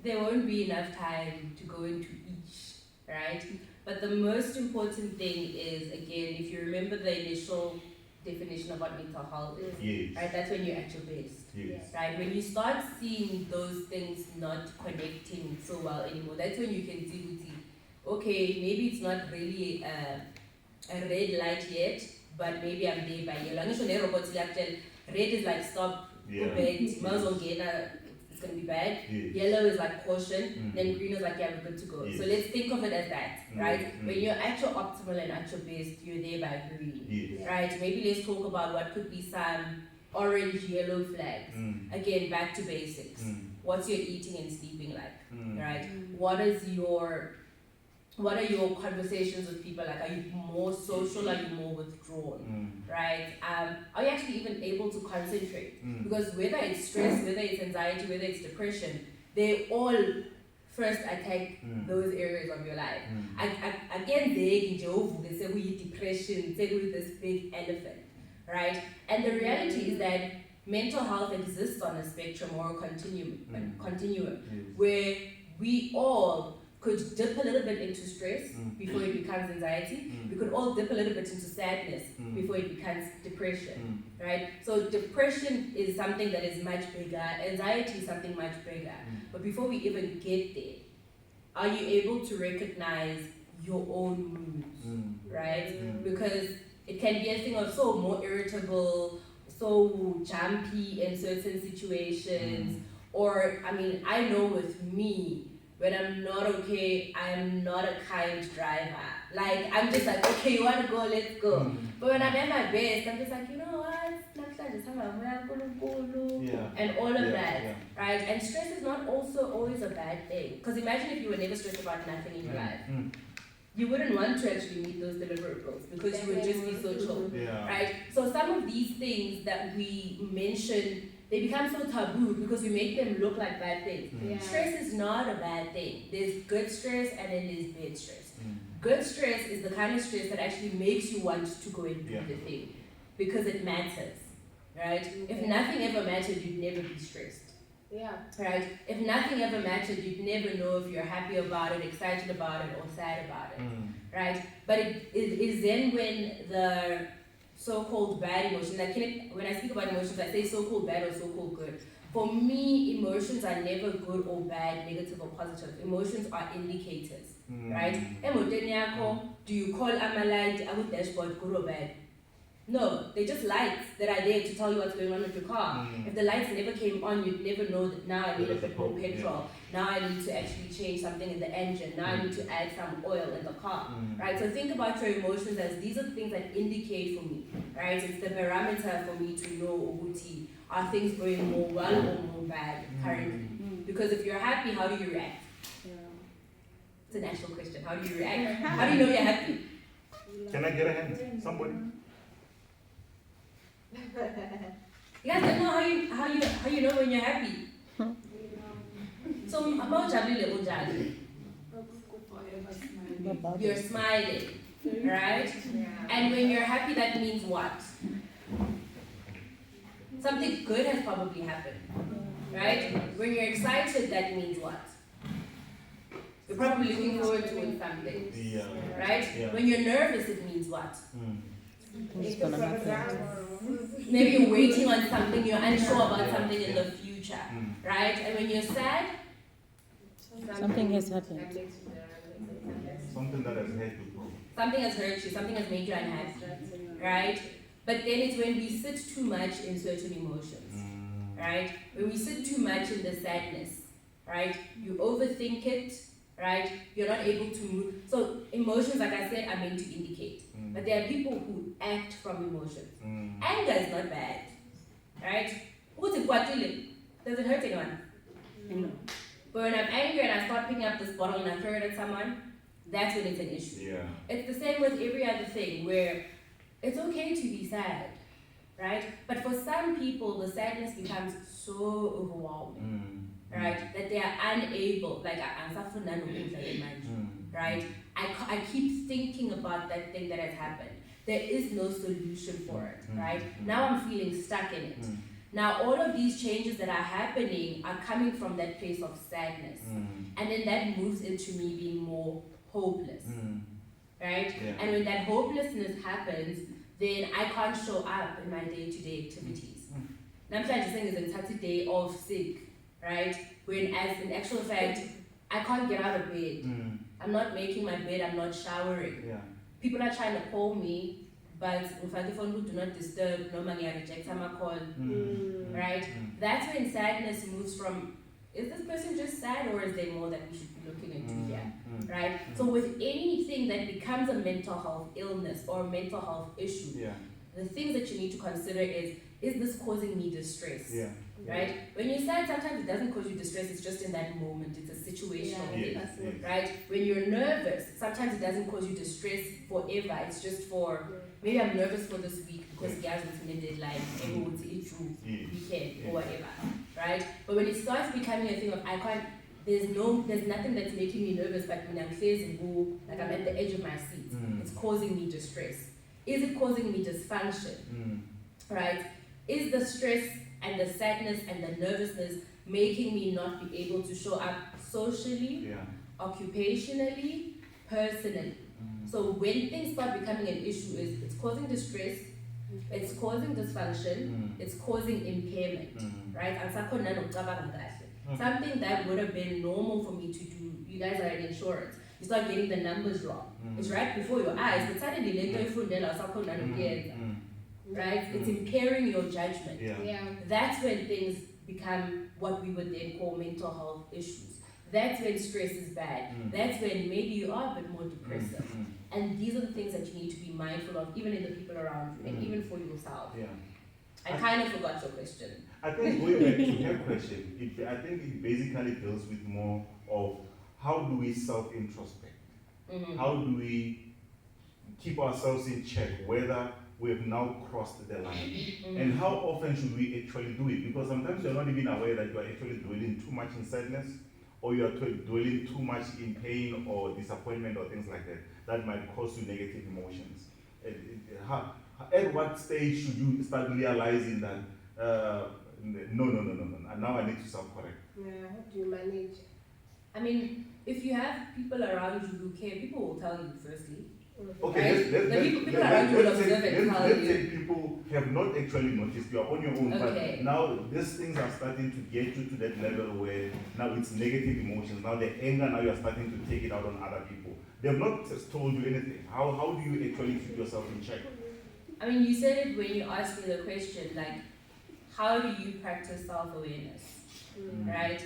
there won't be enough time to go into each, right? But the most important thing is, again, if you remember the initial definition of what mental health is, right? That's when you're at your best, right? When you start seeing those things not connecting so well anymore, that's when you can see, okay, maybe it's not really a red light yet, but maybe I'm there by yellow. Red is like stop, go bed, it's going to be bad. Yellow is like caution, then green is like, yeah, we're good to go. So let's think of it as that, right? When you're at your optimal and at your best, you're there by green, right? Maybe let's talk about what could be some orange, yellow flags. Again, back to basics. What's your eating and sleeping like, right? What are your conversations with people like? Are you more social? Are you more withdrawn? Right? Are you actually even able to concentrate? Because whether it's stress, whether it's anxiety, whether it's depression, they all first attack those areas of your life. Again, they say we depression, say we this big elephant, right? And the reality is that mental health exists on a spectrum or a continuum, where we all could dip a little bit into stress before it becomes anxiety. We could all dip a little bit into sadness before it becomes depression, right? So depression is something that is much bigger, anxiety is something much bigger. But before we even get there, are you able to recognize your own moods, right? Because it can be a thing of so more irritable, so jumpy in certain situations, or I mean, I know with me, when I'm not okay, I'm not a kind driver. Like, I'm just like, okay, you want to go, let's go. But when I'm at my best, I'm just like, you know what? And all of that, right? And stress is not also always a bad thing. Because imagine if you were never stressed about nothing in your life. You wouldn't want to actually meet those deliverables because you would just be so chill, right? So some of these things that we mention, they become so taboo because we make them look like bad things. Stress is not a bad thing. There's good stress and then there's bad stress. Good stress is the kind of stress that actually makes you want to go and do the thing because it matters, right? If nothing ever mattered, you'd never be stressed. Right? If nothing ever mattered, you'd never know if you're happy about it, excited about it, or sad about it. Right? But it is then when the so-called bad emotions, like when I speak about emotions, I say so-called bad or so-called good. For me, emotions are never good or bad, negative or positive. Emotions are indicators, right? Do you call Amalite a dashboard good or bad? No, they're just lights that are there to tell you what's going on with your car. If the lights never came on, you'd never know that now I need a bit more petrol. Now I need to actually change something in the engine. Now I need to add some oil in the car, right? So think about your emotions as these are the things that indicate for me, right? It's the barometer for me to know, Uguti, are things going more well or more bad currently? Because if you're happy, how do you react? It's an actual question. How do you react? How do you know you're happy? Can I get a hand? Somebody? You guys don't know how you know when you're happy. So you're smiling, right? And when you're happy, that means what? Something good has probably happened, right? When you're excited, that means what? You're probably looking forward to something, right? When you're nervous, it means what? Maybe you're waiting on something, you're unsure about something in the future, right? And when you're sad, something has happened. Something that has hurt you. Something has hurt you, something has made you unhappy, right? But then it's when we sit too much in certain emotions, right? When we sit too much in the sadness, right? You overthink it, right? You're not able to move. So emotions, like I said, are meant to indicate. But there are people who act from emotions. Anger is not bad, right? Does it hurt anyone? No. But when I'm angry and I start picking up this bottle and I throw it at someone, that's when it's an issue. It's the same with every other thing where it's okay to be sad, right? But for some people, the sadness becomes so overwhelming, right? That they are unable, like, right? I keep thinking about that thing that has happened. There is no solution for it, right? Now I'm feeling stuck in it. Now all of these changes that are happening are coming from that place of sadness. And then that moves into me being more hopeless, right? And when that hopelessness happens, then I can't show up in my day-to-day activities. Now I'm trying to say is a day off sick, right? When as in actual fact, I can't get out of bed. I'm not making my bed, I'm not showering. People are trying to call me, but if I phone do not disturb, normally I reject my call, right? That's when sadness moves from, is this person just sad or is there more that we should be looking into here, right? So with anything that becomes a mental health illness or a mental health issue, the things that you need to consider is this causing me distress? Right? When you're sad, sometimes it doesn't cause you distress, it's just in that moment, it's a situational thing, right? When you're nervous, sometimes it doesn't cause you distress forever, it's just for, maybe I'm nervous for this week because guys with me deadline, and weekend or whatever, right? But when it starts becoming a thing of, there's nothing that's making me nervous, but when I'm facing, like I'm at the edge of my seat, it's causing me distress. Is it causing me dysfunction, right? Is the stress and the sadness and the nervousness making me not be able to show up socially occupationally, personally. So when things start becoming an issue, it's causing distress, it's causing dysfunction, it's causing impairment, right? And something that would have been normal for me to do. You guys are in insurance. You start getting the numbers wrong. It's right before your eyes, but suddenly later right? It's impairing your judgment. Yeah. That's when things become what we would then call mental health issues. That's when stress is bad. That's when maybe you are a bit more depressive. And these are the things that you need to be mindful of, even in the people around you, and even for yourself. Yeah. I kind of forgot your question. I think going back to her question, I think it basically deals with more of how do we self-introspect? How do we keep ourselves in check, whether we have now crossed the line? And how often should we actually do it? Because sometimes you're not even aware that you are actually dwelling too much in sadness, or you are dwelling too much in pain or disappointment or things like that. That might cause you negative emotions. At what stage should you start realizing that, no, now I need to self-correct? Yeah, how do you manage? I mean, if you have people around you who care, people will tell you firstly. Okay, Right? People around you will observe and tell let's you. say people have not actually noticed, you are on your own, Okay. but now these things are starting to get you to that level where now it's negative emotions, now the anger, now you're starting to take it out on other people. They have not just told you anything. How do you actually keep yourself in check? I mean, you said it when you asked me the question, like, how do you practice self-awareness, right?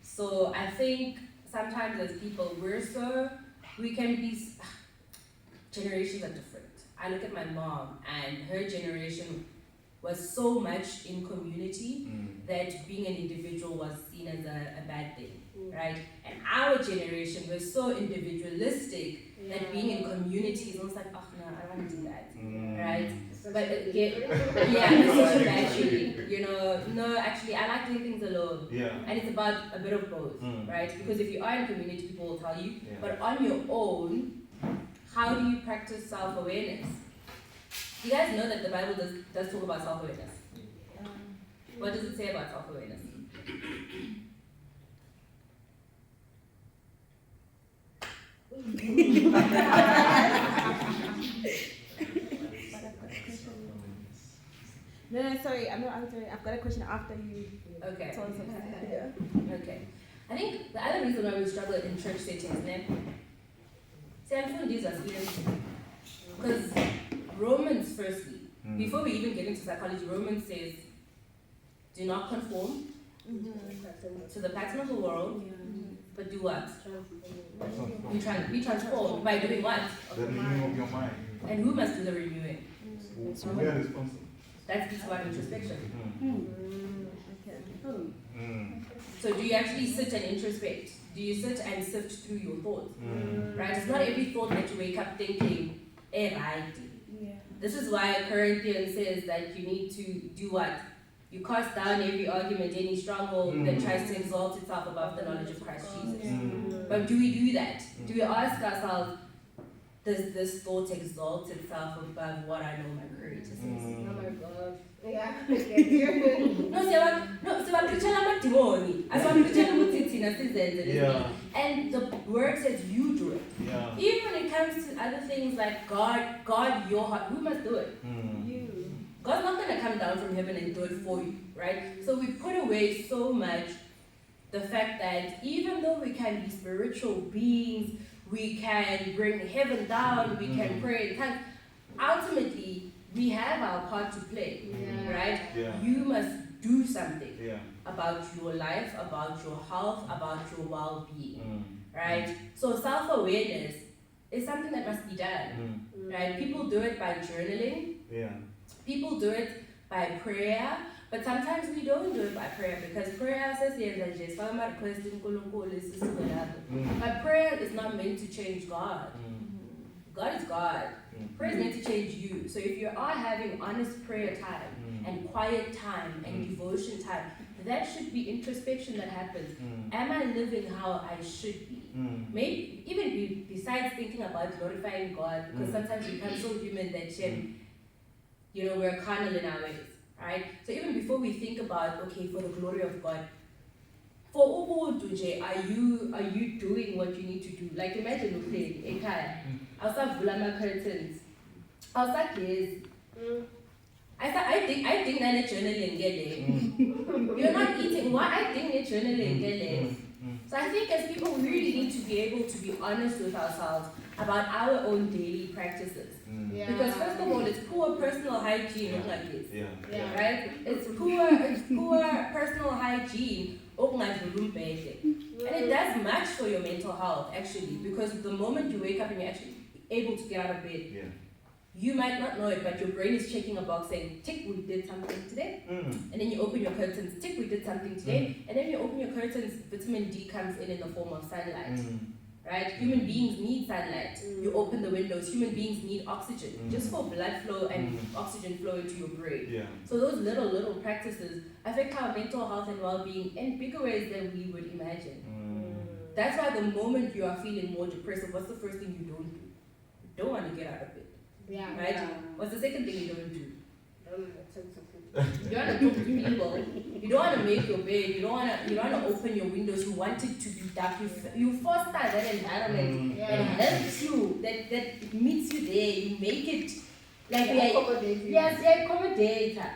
So I think sometimes as people, we can be, generations are different. I look at my mom, and her generation was so much in community that being an individual was seen as a bad thing, right? And our generation was so individualistic that being in community is almost like, oh no, I don't want to do that, right? But yeah, the social battery, no, actually, I like doing things alone. Yeah. And it's about a bit of both, right? Because if you are in community, people will tell you, but on your own, how do you practice self-awareness? You guys know that the Bible does talk about self-awareness. What does it say about self-awareness? No, sorry, I'm not answering. I've got a question after you. Okay. told us about it. Yeah. Okay. I think the other reason why we struggle in church settings, because Romans, firstly, before we even get into psychology, Romans says, do not conform to the pattern of the world, but do what? Be transformed by doing what? The renewing of your mind. And who must do the renewing? We are responsible. That speaks about introspection. Okay. So do you actually sit and introspect? Do you sit and sift through your thoughts? Right? It's not every thought that you wake up thinking, right. This is why Corinthians says that you need to do what? You cast down every argument, any stronghold that tries to exalt itself above the knowledge of Christ Jesus. But do we do that? Do we ask ourselves, does this thought exalt itself above what I know my Creator says? Oh my God. Yeah. And the word says you do it. Yeah. Even when it comes to other things like God, your heart, who must do it? You. God's not going to come down from heaven and do it for you, right? So we put away so much the fact that even though we can be spiritual beings, we can bring heaven down, we can pray in tongues, ultimately, we have our part to play, right? Yeah. You must do something Yeah. about your life, about your health, about your well-being, right? So self-awareness is something that must be done, right? People do it by journaling. Yeah. People do it by prayer, but sometimes we don't do it by prayer because prayer says but prayer is not meant to change God. God is God. Prayer is meant to change you. So if you are having honest prayer time and quiet time and devotion time, that should be introspection that happens. Am I living how I should be? Maybe even besides thinking about glorifying God, because sometimes we become so human that we're carnal in our ways, right? So even before we think about, okay, for the glory of God, For ubuntu nje, are you doing what you need to do? Like imagine uhleli ekhaya, awusavula ama curtains, awusagezi. I think nane journaling ngele. You're not eating. Why I think you're journaling ngele. So I think as people, we really need to be able to be honest with ourselves about our own daily practices. Yeah. Because first of all, it's poor personal hygiene, Yeah. like this. Yeah. Right? It's poor personal hygiene. And it does much for your mental health actually, because the moment you wake up and you're actually able to get out of bed, you might not know it, but your brain is checking a box saying, tick, we did something today. And then you open your curtains, tick, we did something today. And then you open your curtains, vitamin D comes in the form of sunlight. Right? Human beings need sunlight. You open the windows, human beings need oxygen, just for blood flow and oxygen flow into your brain. So those little practices affect our mental health and well-being in bigger ways than we would imagine. That's why the moment you are feeling more depressive, what's the first thing you don't do? You don't want to get out of bed. Yeah. Right? Yeah. What's the second thing you don't do? Yeah. You don't want to talk to people. You don't want to make your bed. You don't want to open your windows. You want it to be dark. You foster that environment that helps you. That it meets you there. You make it like you're accommodator,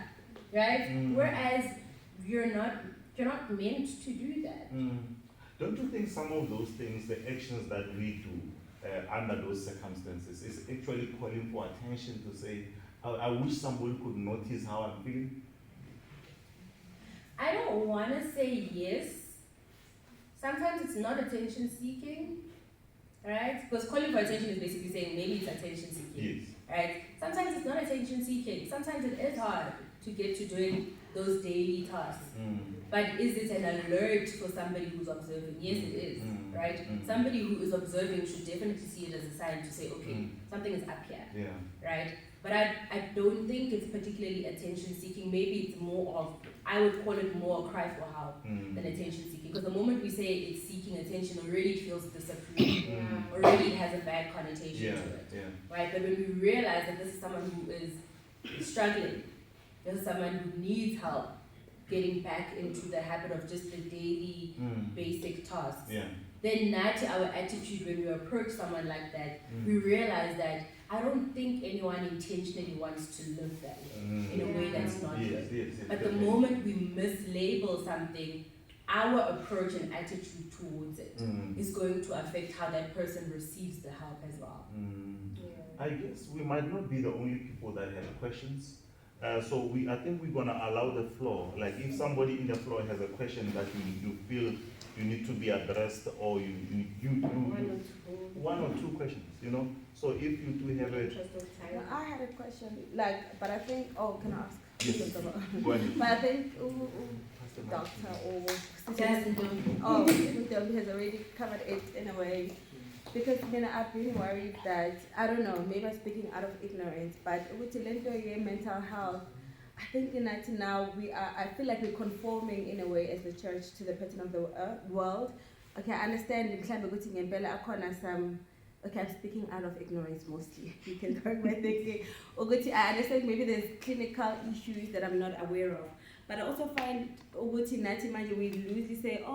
right? Whereas you're not meant to do that. Don't you think some of those things, the actions that we do under those circumstances, is actually calling for attention to say, I wish someone could notice how I'm feeling? I don't want to say yes. Sometimes it's not attention seeking, right? Because calling for attention is basically saying maybe it's attention seeking, right? Sometimes it's not attention seeking. Sometimes it is hard to get to doing those daily tasks. But is it an alert for somebody who's observing? Yes, it is, right? Somebody who is observing should definitely see it as a sign to say, okay, something is up here, right? But I don't think it's particularly attention seeking. Maybe it's more of, I would call it more a cry for help than attention seeking. Because the moment we say it's seeking attention, already it feels disapproving, already it has a bad connotation to it, right? But when we realize that this is someone who is struggling, this is someone who needs help getting back into the habit of just the daily basic tasks, then not our attitude when we approach someone like that, we realize that I don't think anyone intentionally wants to live that way, in a way that's not good. But the moment we mislabel something, our approach and attitude towards it is going to affect how that person receives the help as well. I guess we might not be the only people that have questions. So I think we're gonna allow the floor. Like if somebody in the floor has a question that you feel you need to be addressed, or you one or two questions, you know. So if you do have a, Well, I had a question, but I think, can I ask? yes, go ahead. But I think, doctor or Udom has already covered it in a way. Because I've been worried that, I don't know, maybe I'm speaking out of ignorance, but with mental health, I think now I feel like we're conforming in a way as the church to the pattern of the world. Okay, I understand okay, I'm speaking out of ignorance mostly. You can correct my thinking. I understand maybe there's clinical issues that I'm not aware of. But I also find we loosely say,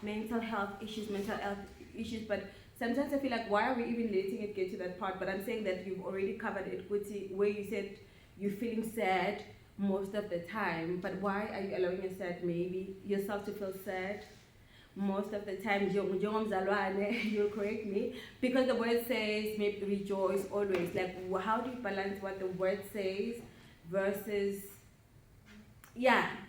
mental health issues, but sometimes I feel like, why are we even letting it get to that part? But I'm saying that you've already covered it, where you said you're feeling sad most of the time. But why are you allowing yourself to feel sad most of the time? You'll correct me. Because the word says maybe rejoice always. Like, how do you balance what the word says versus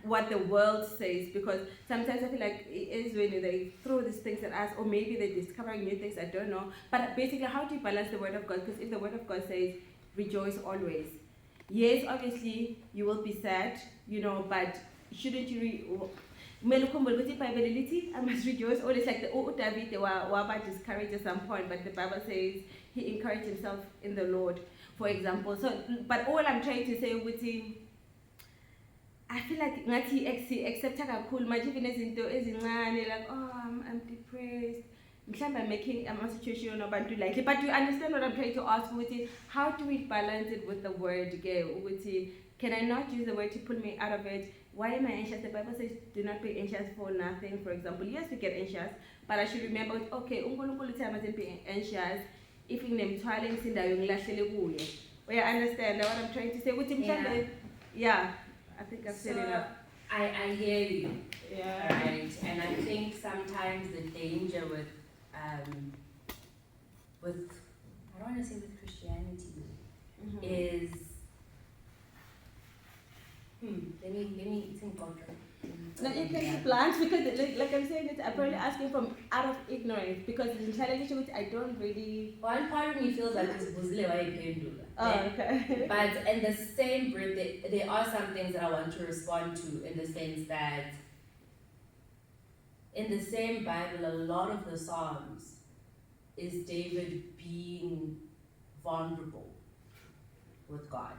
what the world says? Because sometimes I feel like it is when they throw these things at us, or maybe they're discovering new things, I don't know. But basically, how do you balance the word of God? Because if the word of God says, rejoice always. Yes, obviously, you will be sad, but shouldn't you I must rejoice always, like the David were discouraged at some point, but the Bible says he encouraged himself in the Lord, for example. So, but all I'm trying to say with him, I feel like ngathi accept kakhulu manje even izinto ezincane like I'm depressed. I'm making a situation about to like it, but you understand what I'm trying to ask, Uti? How do we balance it with the word? Uti, can I not use the word to pull me out of it? why am I anxious? The Bible says do not be anxious for nothing. For example, yes, we get anxious, but I should remember, okay, uNkulunkulu uthi must be anxious if nginemthwalo engisindayo ngilahlele kuye. You understand what I'm trying to say? Yeah, I think I've said enough. I hear you. Yeah. Right. And I think sometimes the danger with I don't want to say with Christianity is let me think about it. No, you can be blunt because, like I'm saying, I'm probably asking from out of ignorance because in challenge which I don't really. One part of me feels like it's Buzile why you can't do that. Oh, okay. But in the same breath, there are some things that I want to respond to in the sense that in the same Bible, a lot of the Psalms is David being vulnerable with God.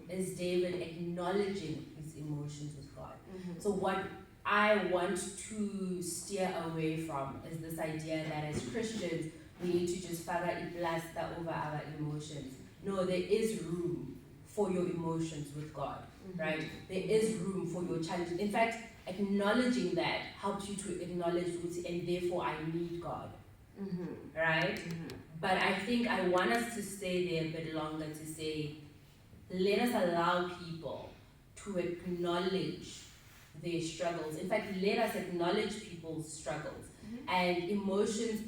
Is David acknowledging his emotions with God. So what I want to steer away from is this idea that as Christians, we need to just fara iplasta over our emotions. No, there is room for your emotions with God, right? There is room for your challenge. In fact, acknowledging that helps you to acknowledge and therefore I need God, right? But I think I want us to stay there a bit longer to say, let us allow people to acknowledge their struggles. In fact, let us acknowledge people's struggles. And emotions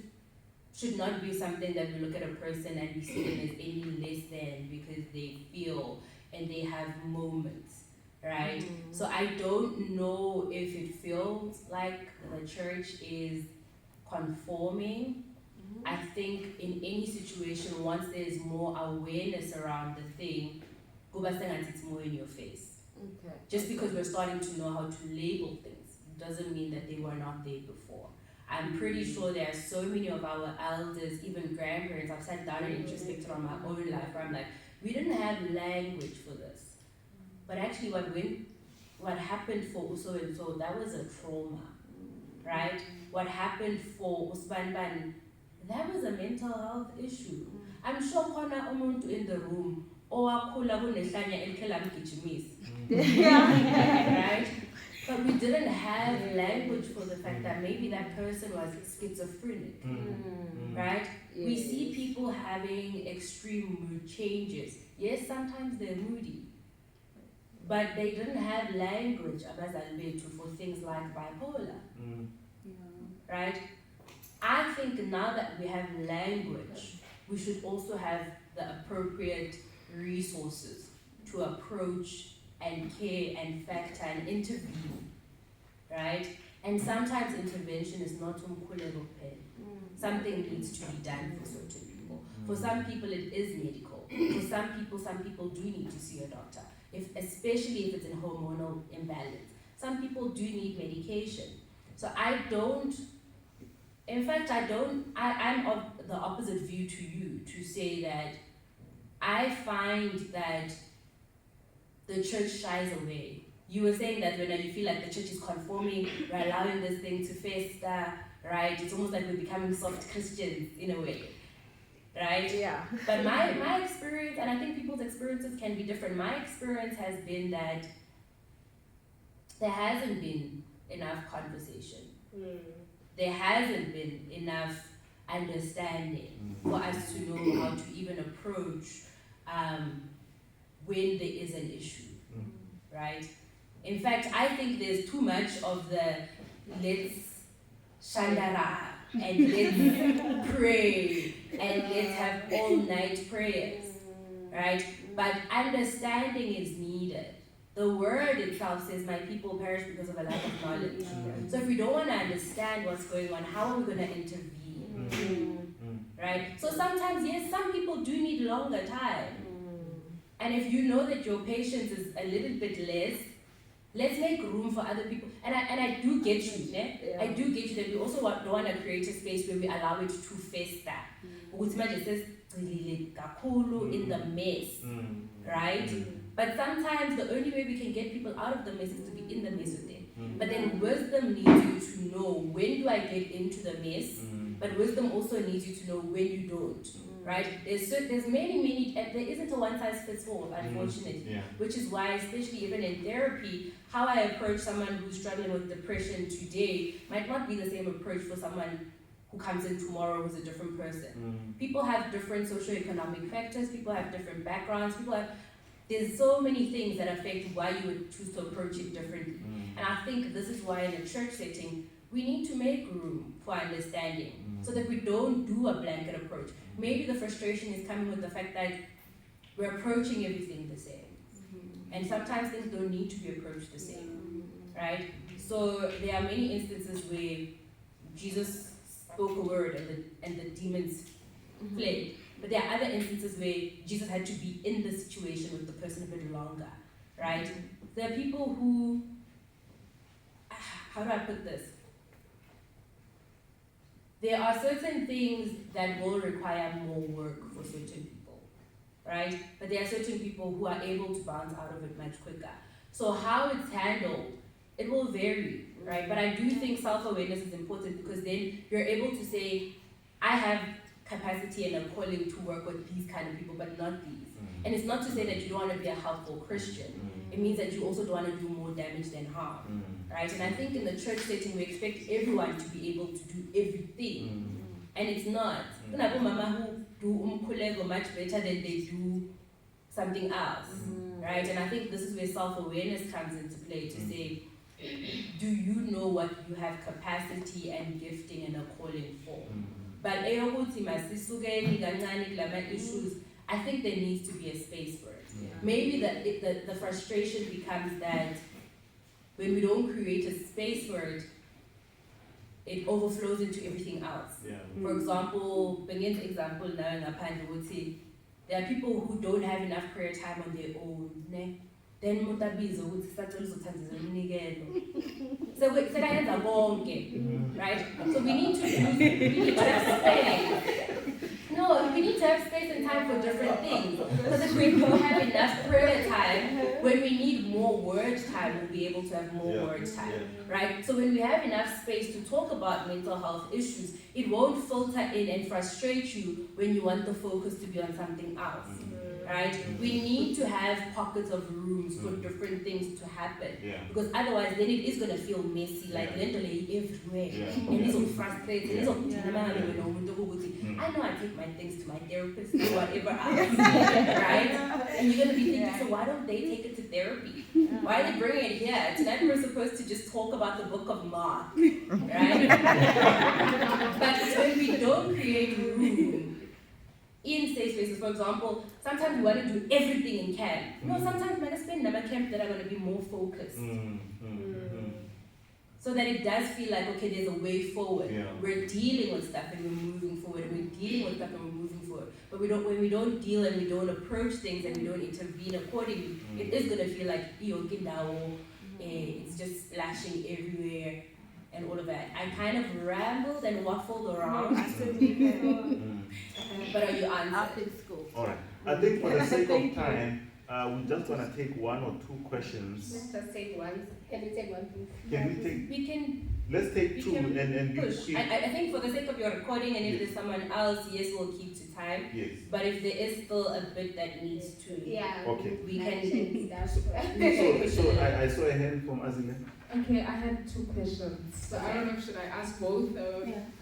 should not be something that we look at a person and we see them as any less than because they feel and they have moments, right? So I don't know if it feels like the church is conforming. I think in any situation, once there's more awareness around the thing, it's more in your face. Okay. Just because we're starting to know how to label things doesn't mean that they were not there before. I'm pretty sure there are so many of our elders, even grandparents, I've sat down and introspected on my own life where I'm like, we didn't have language for this. But actually what happened for Uso and so, that was a trauma, right? What happened for Usbanban, that was a mental health issue. I'm sure khona umuntu in the room owakhula kunehlanya elikhela mgijimisi. Right? But we didn't have language for the fact that maybe that person was schizophrenic, right? We see people having extreme mood changes. Yes, sometimes they're moody, but they didn't have language for things like bipolar, right? I think now that we have language, we should also have the appropriate resources to approach and care and factor and intervene, right? And sometimes intervention is not umkhuleko pain. Something needs to be done for certain people. For some people it is medical. For some people do need to see a doctor, especially if it's in hormonal imbalance. Some people do need medication. So I'm of the opposite view to you, to say that I find that the church shies away. You were saying that when you feel like the church is conforming, we're allowing this thing to fester, right? It's almost like we're becoming soft Christians in a way, right? Yeah. But my experience, and I think people's experiences can be different, my experience has been that there hasn't been enough conversation. There hasn't been enough understanding for us to know how to even approach when there is an issue, right? In fact, I think there's too much of the let's shandara and let's pray and let's have all-night prayers, right? But understanding is needed. The word itself says, my people perish because of a lack of knowledge. So if we don't want to understand what's going on, how are we going to intervene? Right? So sometimes, yes, some people do need longer time. And if you know that your patience is a little bit less, let's make room for other people. And I do get you, I do get you that we also don't want to create a space where we allow it to fester. It says, in the mess, right? But sometimes the only way we can get people out of the mess is to be in the mess with them. But then wisdom needs you to know when do I get into the mess, but wisdom also needs you to know when you don't, right? There's many, and there isn't a one-size-fits-all, unfortunately. Yeah. Which is why, especially even in therapy, how I approach someone who's struggling with depression today might not be the same approach for someone who comes in tomorrow who's a different person. People have different socioeconomic factors, people have different backgrounds, there's so many things that affect why you would choose to approach it differently. And I think this is why in a church setting, we need to make room for understanding so that we don't do a blanket approach. Maybe the frustration is coming with the fact that we're approaching everything the same. And sometimes things don't need to be approached the same, right? So there are many instances where Jesus spoke a word and the demons fled. But there are other instances where Jesus had to be in the situation with the person a bit longer, right? There are people who, how do I put this? There are certain things that will require more work for certain people, right? But there are certain people who are able to bounce out of it much quicker. So how it's handled, it will vary, right? But I do think self-awareness is important because then you're able to say, I have capacity and a calling to work with these kind of people, but not these. And it's not to say that you don't want to be a helpful Christian. It means that you also don't want to do more damage than harm, right? And I think in the church setting, we expect everyone to be able to do everything. And it's not. There are mama who do umkulego much better than they do something else, right? And I think this is where self-awareness comes into play to say, do you know what you have capacity and gifting and a calling for? But issues, I think there needs to be a space for it. Maybe the frustration becomes that when we don't create a space for it, it overflows into everything else. For example, there are people who don't have enough prayer time on their own. Then mutabizo ukuthi sicela uzothandazela umnikelo. So sekayenza konke, right? So we need to have space. No, we need to have space and time for different things. Because if we don't have enough prayer time, when we need more word time, we'll be able to have more word time, right? So when we have enough space to talk about mental health issues, it won't filter in and frustrate you when you want the focus to be on something else. Right? We need to have pockets of rooms for different things to happen. Because otherwise then it is going to feel messy, like literally everywhere. And it's so frustrating. I know I take my things to my therapist or whatever else. Right? And you're going to be thinking, so why don't they take it to therapy? Why are they bringing it here? Tonight we're supposed to just talk about the book of Mark. Right? But when we don't create room in safe spaces, for example, sometimes we want to do everything in camp. No, sometimes we might spend another camp that are going to be more focused. So that it does feel like, okay, there's a way forward. We're dealing with stuff and we're moving forward, and we're dealing with stuff and we're moving forward. But when we don't deal and we don't approach things and we don't intervene accordingly, it is going to feel like, it's just splashing everywhere and all of that. I kind of rambled and waffled around. But are you answered? in school. All right. I think for the sake of time, we just want to take one or two questions. Let's just take one. Can we take one, please? Can we take? We can. Let's take two and be push. quick. I think for the sake of your recording, and if there's someone else, yes, we'll keep to time. Yes. But if there is still a bit that needs to, Okay. we can. So I saw a hand from Azile. Okay, I have two questions. So I don't know, should I ask both?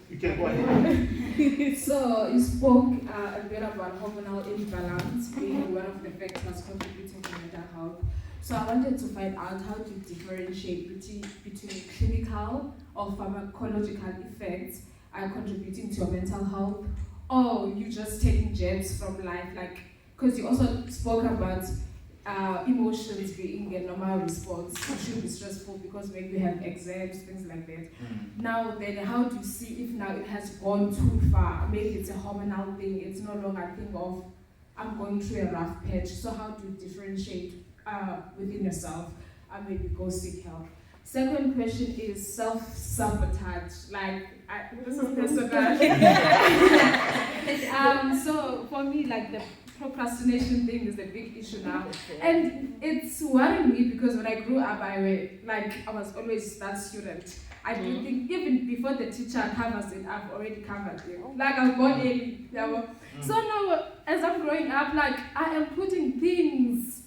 You can go ahead. So you spoke a bit about hormonal imbalance being one of the factors contributing to mental health. So I wanted to find out how to differentiate between clinical or pharmacological effects are contributing to your mental health, or you just taking gems from life, like, because you also spoke about emotions being a normal response. It should be stressful because when we have exams, things like that. Now then, how to see if now it has gone too far? Maybe it's a hormonal thing, it's no longer a thing of I'm going through a rough patch. So how to differentiate within yourself and maybe go seek help. Second question is self-sabotage. Like, this is personal. So for me, like the procrastination thing is a big issue now, and it's worrying me because when I grew up, I was always that student. I do think even before the teacher covers it, I've already covered it. Like I've gone in. So now, as I'm growing up, like I am putting things,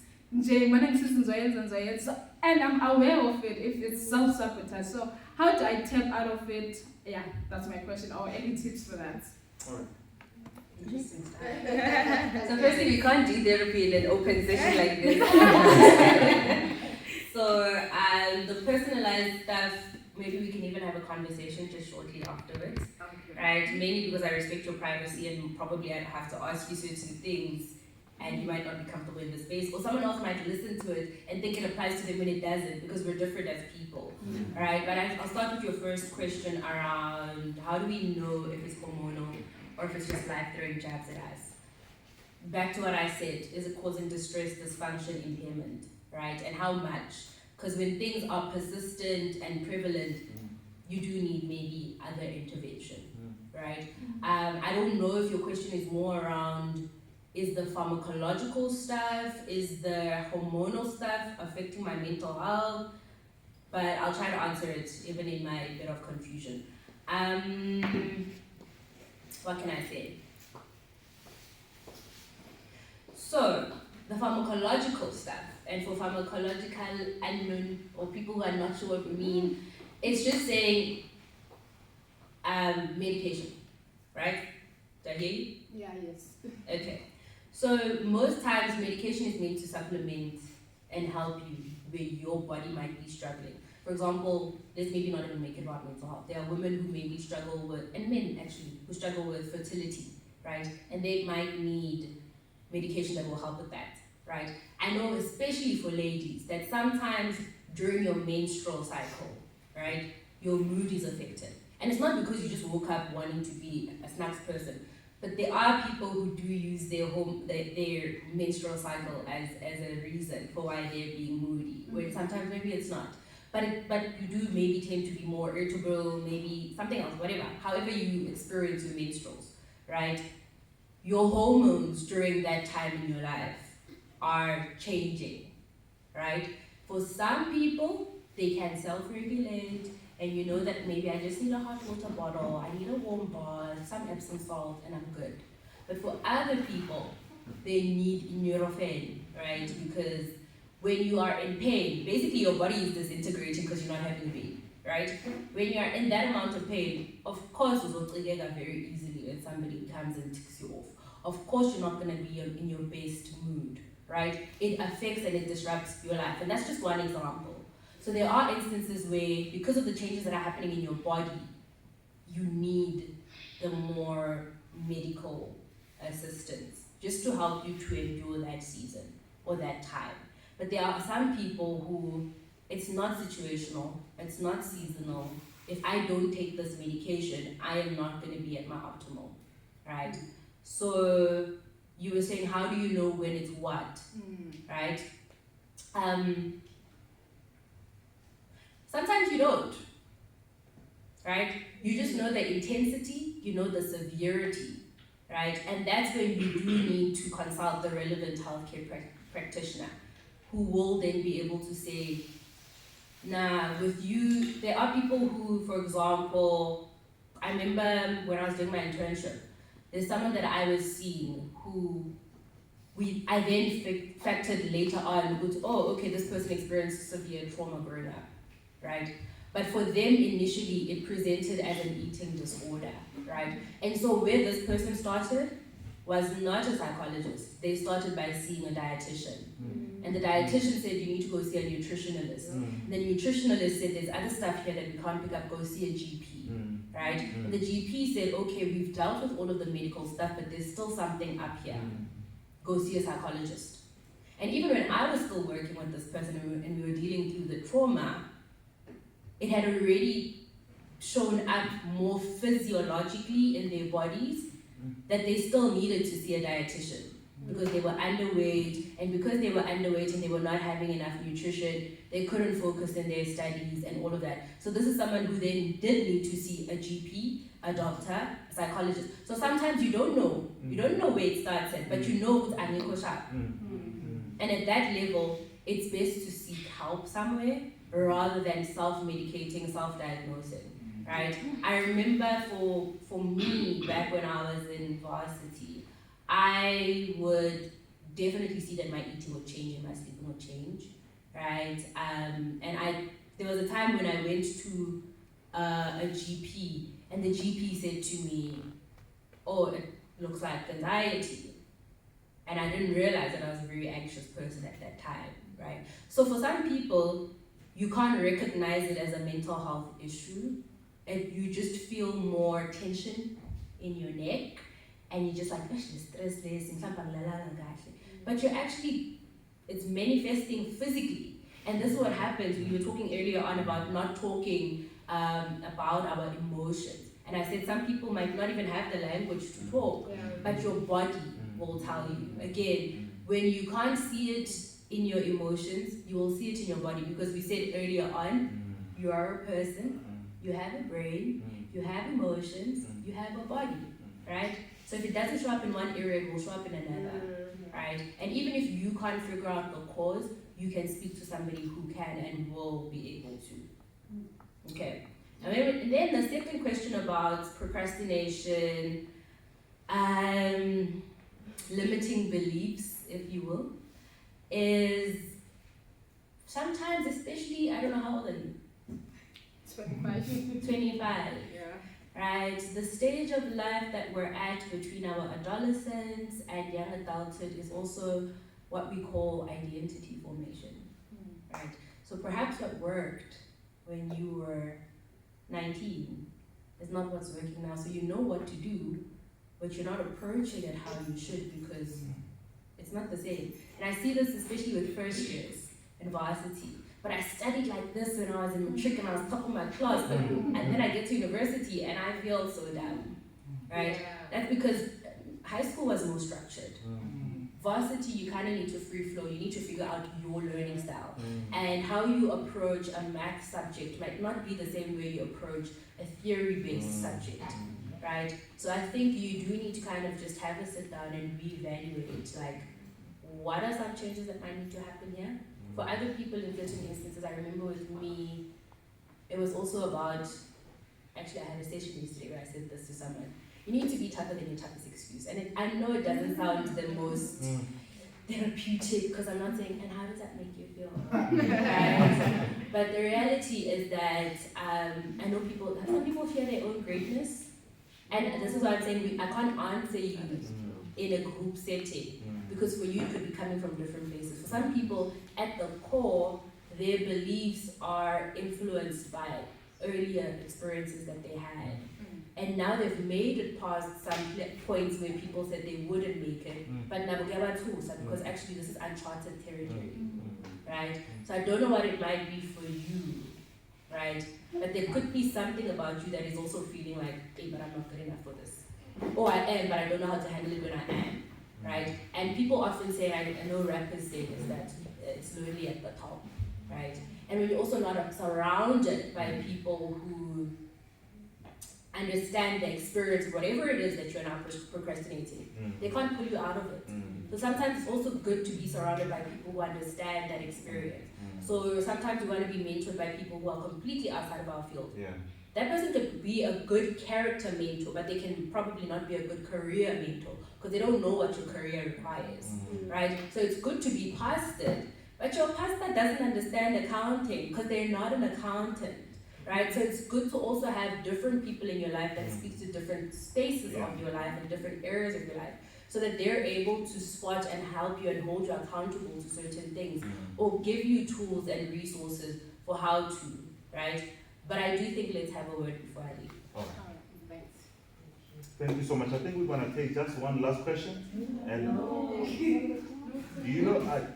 and I'm aware of it if it's self-sabotage. So how do I tap out of it? Yeah, that's my question. Or any tips for that? All right. Interesting stuff. So firstly, we can't do therapy in an open session like this. So the personalized stuff, maybe we can even have a conversation just shortly afterwards, right? Mainly because I respect your privacy and probably I'd have to ask you certain things and you might not be comfortable in the space, or someone else might listen to it and think it applies to them when it doesn't, because we're different as people, right? But I'll start with your first question around how do we know if it's hormonal or if it's just life-throwing jabs at us? Back to what I said, is it causing distress, dysfunction, impairment, right? And how much? Because when things are persistent and prevalent, you do need maybe other intervention, right? I don't know if your question is more around, is the pharmacological stuff, is the hormonal stuff affecting my mental health? But I'll try to answer it even in my bit of confusion. What can I say? So, the pharmacological stuff, and for pharmacological unknown, or people who are not sure what we mean, it's just saying medication, right? Did I hear you? Yeah, yes. Okay. So most times medication is meant to supplement and help you where your body might be struggling. For example, let's maybe not even make it about mental health. There are women who maybe struggle with, and men actually, who struggle with fertility, right? And they might need medication that will help with that, right? I know especially for ladies that sometimes during your menstrual cycle, right, your mood is affected. And it's not because you just woke up wanting to be a snacks person, but there are people who do use their menstrual cycle as a reason for why they're being moody, when sometimes maybe it's not. But you do maybe tend to be more irritable, maybe something else, whatever. However you experience your menstruals, right? Your hormones during that time in your life are changing, right? For some people, they can self-regulate, and you know that maybe I just need a hot water bottle, I need a warm bath, some Epsom salt, and I'm good. But for other people, they need Nurofen, right? Because when you are in pain, basically your body is disintegrating because you're not having a baby, right? When you are in that amount of pain, of course, it's very easily when somebody comes and ticks you off. Of course, you're not going to be in your best mood, right? It affects and it disrupts your life, and that's just one example. So there are instances where, because of the changes that are happening in your body, you need the more medical assistance just to help you to endure that season or that time. But there are some people who, it's not situational, it's not seasonal. If I don't take this medication, I am not going to be at my optimal, right? So you were saying, how do you know when it's what, right? Sometimes you don't, right? You just know the intensity, you know the severity, right? And that's when you do need to consult the relevant healthcare practitioner, who will then be able to say, nah, with you, there are people who, for example, I remember when I was doing my internship, there's someone that I was seeing who I then factored later on, okay, this person experienced severe trauma growing up, right? But for them, initially, it presented as an eating disorder, right? And so where this person started was not a psychologist. They started by seeing a dietitian. And the dietitian said, you need to go see a nutritionalist. The nutritionalist said, there's other stuff here that we can't pick up, go see a GP, right? And the GP said, okay, we've dealt with all of the medical stuff, but there's still something up here. Go see a psychologist. And even when I was still working with this person and we were dealing through the trauma, it had already shown up more physiologically in their bodies that they still needed to see a dietitian because they were underweight, and because they were underweight and they were not having enough nutrition, they couldn't focus in their studies and all of that. So this is someone who then did need to see a GP, a doctor, a psychologist. So sometimes you don't know where it starts at, but you know it's sharp. And at that level, it's best to seek help somewhere rather than self-medicating, self-diagnosing, right? I remember for me, back when I was in varsity, I would definitely see that my eating would change and my sleeping would change, right? And there was a time when I went to a GP, and the GP said to me, "Oh, it looks like anxiety." And I didn't realize that I was a very anxious person at that time, right? So for some people, you can't recognize it as a mental health issue, and you just feel more tension in your neck, and you're just like, but you're actually, it's manifesting physically. And this is what happens. We were talking earlier on about not talking about our emotions. And I said some people might not even have the language to talk, but your body will tell you. Again, when you can't see it in your emotions, you will see it in your body, because we said earlier on, you are a person, you have a brain, you have emotions, you have a body, right? So if it doesn't show up in one area, it will show up in another, right? And even if you can't figure out the cause, you can speak to somebody who can and will be able to. Okay. And then the second question about procrastination, limiting beliefs, if you will, is sometimes, especially, I don't know how old are you? 25. 25. Right, the stage of life that we're at between our adolescence and young adulthood is also what we call identity formation, right? So perhaps what worked when you were 19 is not what's working now. So you know what to do, but you're not approaching it how you should, because it's not the same. And I see this especially with first years in varsity. But I studied like this when I was in matric and I was top of my class, and then I get to university and I feel so dumb, right? That's because high school was more structured. Varsity, you kind of need to free flow. You need to figure out your learning style, and how you approach a math subject might not be the same way you approach a theory-based subject, right? So I think you do need to kind of just have a sit down and reevaluate, like, what are some changes that might need to happen here? For other people in certain instances, I remember with me, it was also about, actually I had a session yesterday where I said this to someone, you need to be tougher than your toughest excuse. And I know it doesn't sound the most therapeutic, because I'm not saying, and how does that make you feel? Right? But the reality is that I know some people fear their own greatness. And this is why I'm saying I can't answer you in a group setting, because for you it could be coming from different places. For some people, at the core, their beliefs are influenced by earlier experiences that they had. And now they've made it past some points where people said they wouldn't make it, but now because actually this is uncharted territory, right? So I don't know what it might be for you, right? But there could be something about you that is also feeling like, hey, but I'm not good enough for this. Or I am, but I don't know how to handle it when I am, right? And people often say, I know rappers say this, that it's lonely at the top, right? And when you're also not surrounded by people who understand the experience, whatever it is that you're now procrastinating, they can't pull you out of it. So sometimes it's also good to be surrounded by people who understand that experience. So sometimes we want to be mentored by people who are completely outside of our field. That person could be a good character mentor, but they can probably not be a good career mentor, because they don't know what your career requires, right? So it's good to be past it, but your pastor doesn't understand accounting because they're not an accountant, right? So it's good to also have different people in your life that speak to different spaces of your life and different areas of your life, so that they're able to spot and help you and hold you accountable to certain things, or give you tools and resources for how to, right? But I do think let's have a word before I leave. Thank you so much. I think we're going to take just one last question. And you know,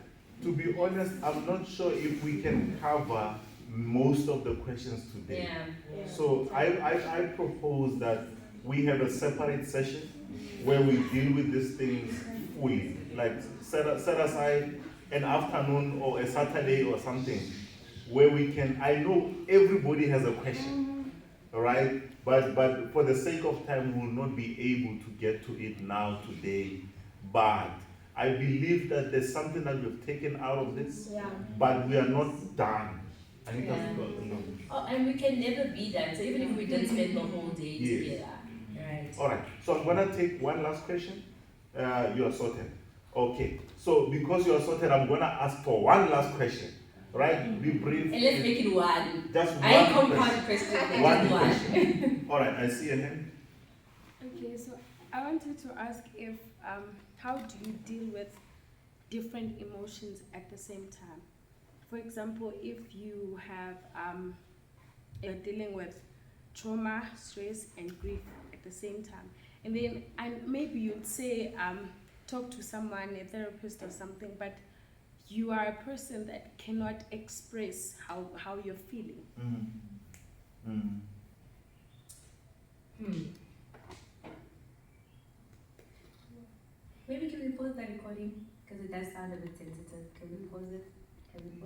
to be honest, I'm not sure if we can cover most of the questions today. So I propose that we have a separate session where we deal with these things fully. Like set aside an afternoon or a Saturday or something where we can, I know everybody has a question, all right? But for the sake of time, we will not be able to get to it now today. But I believe that there's something that we've taken out of this, but we are not done. I think Yeah. that's good. No. Oh, and we can never be done. So even if we did spend the whole day Yes. together, right? All right. So I'm gonna take one last question. You are sorted. Okay. So because you are sorted, I'm gonna ask for one last question. Right? Be brief. And let's make it one. Just I one compound question. question. One Just one. question. All right. I see a hand. Okay, so I wanted to ask if how do you deal with different emotions at the same time? For example, if you have you're dealing with trauma, stress, and grief at the same time, and maybe you'd say talk to someone, a therapist or something, but you are a person that cannot express how you're feeling. Maybe can we pause that recording? Because it does sound a bit sensitive. Can we pause it? Can we pause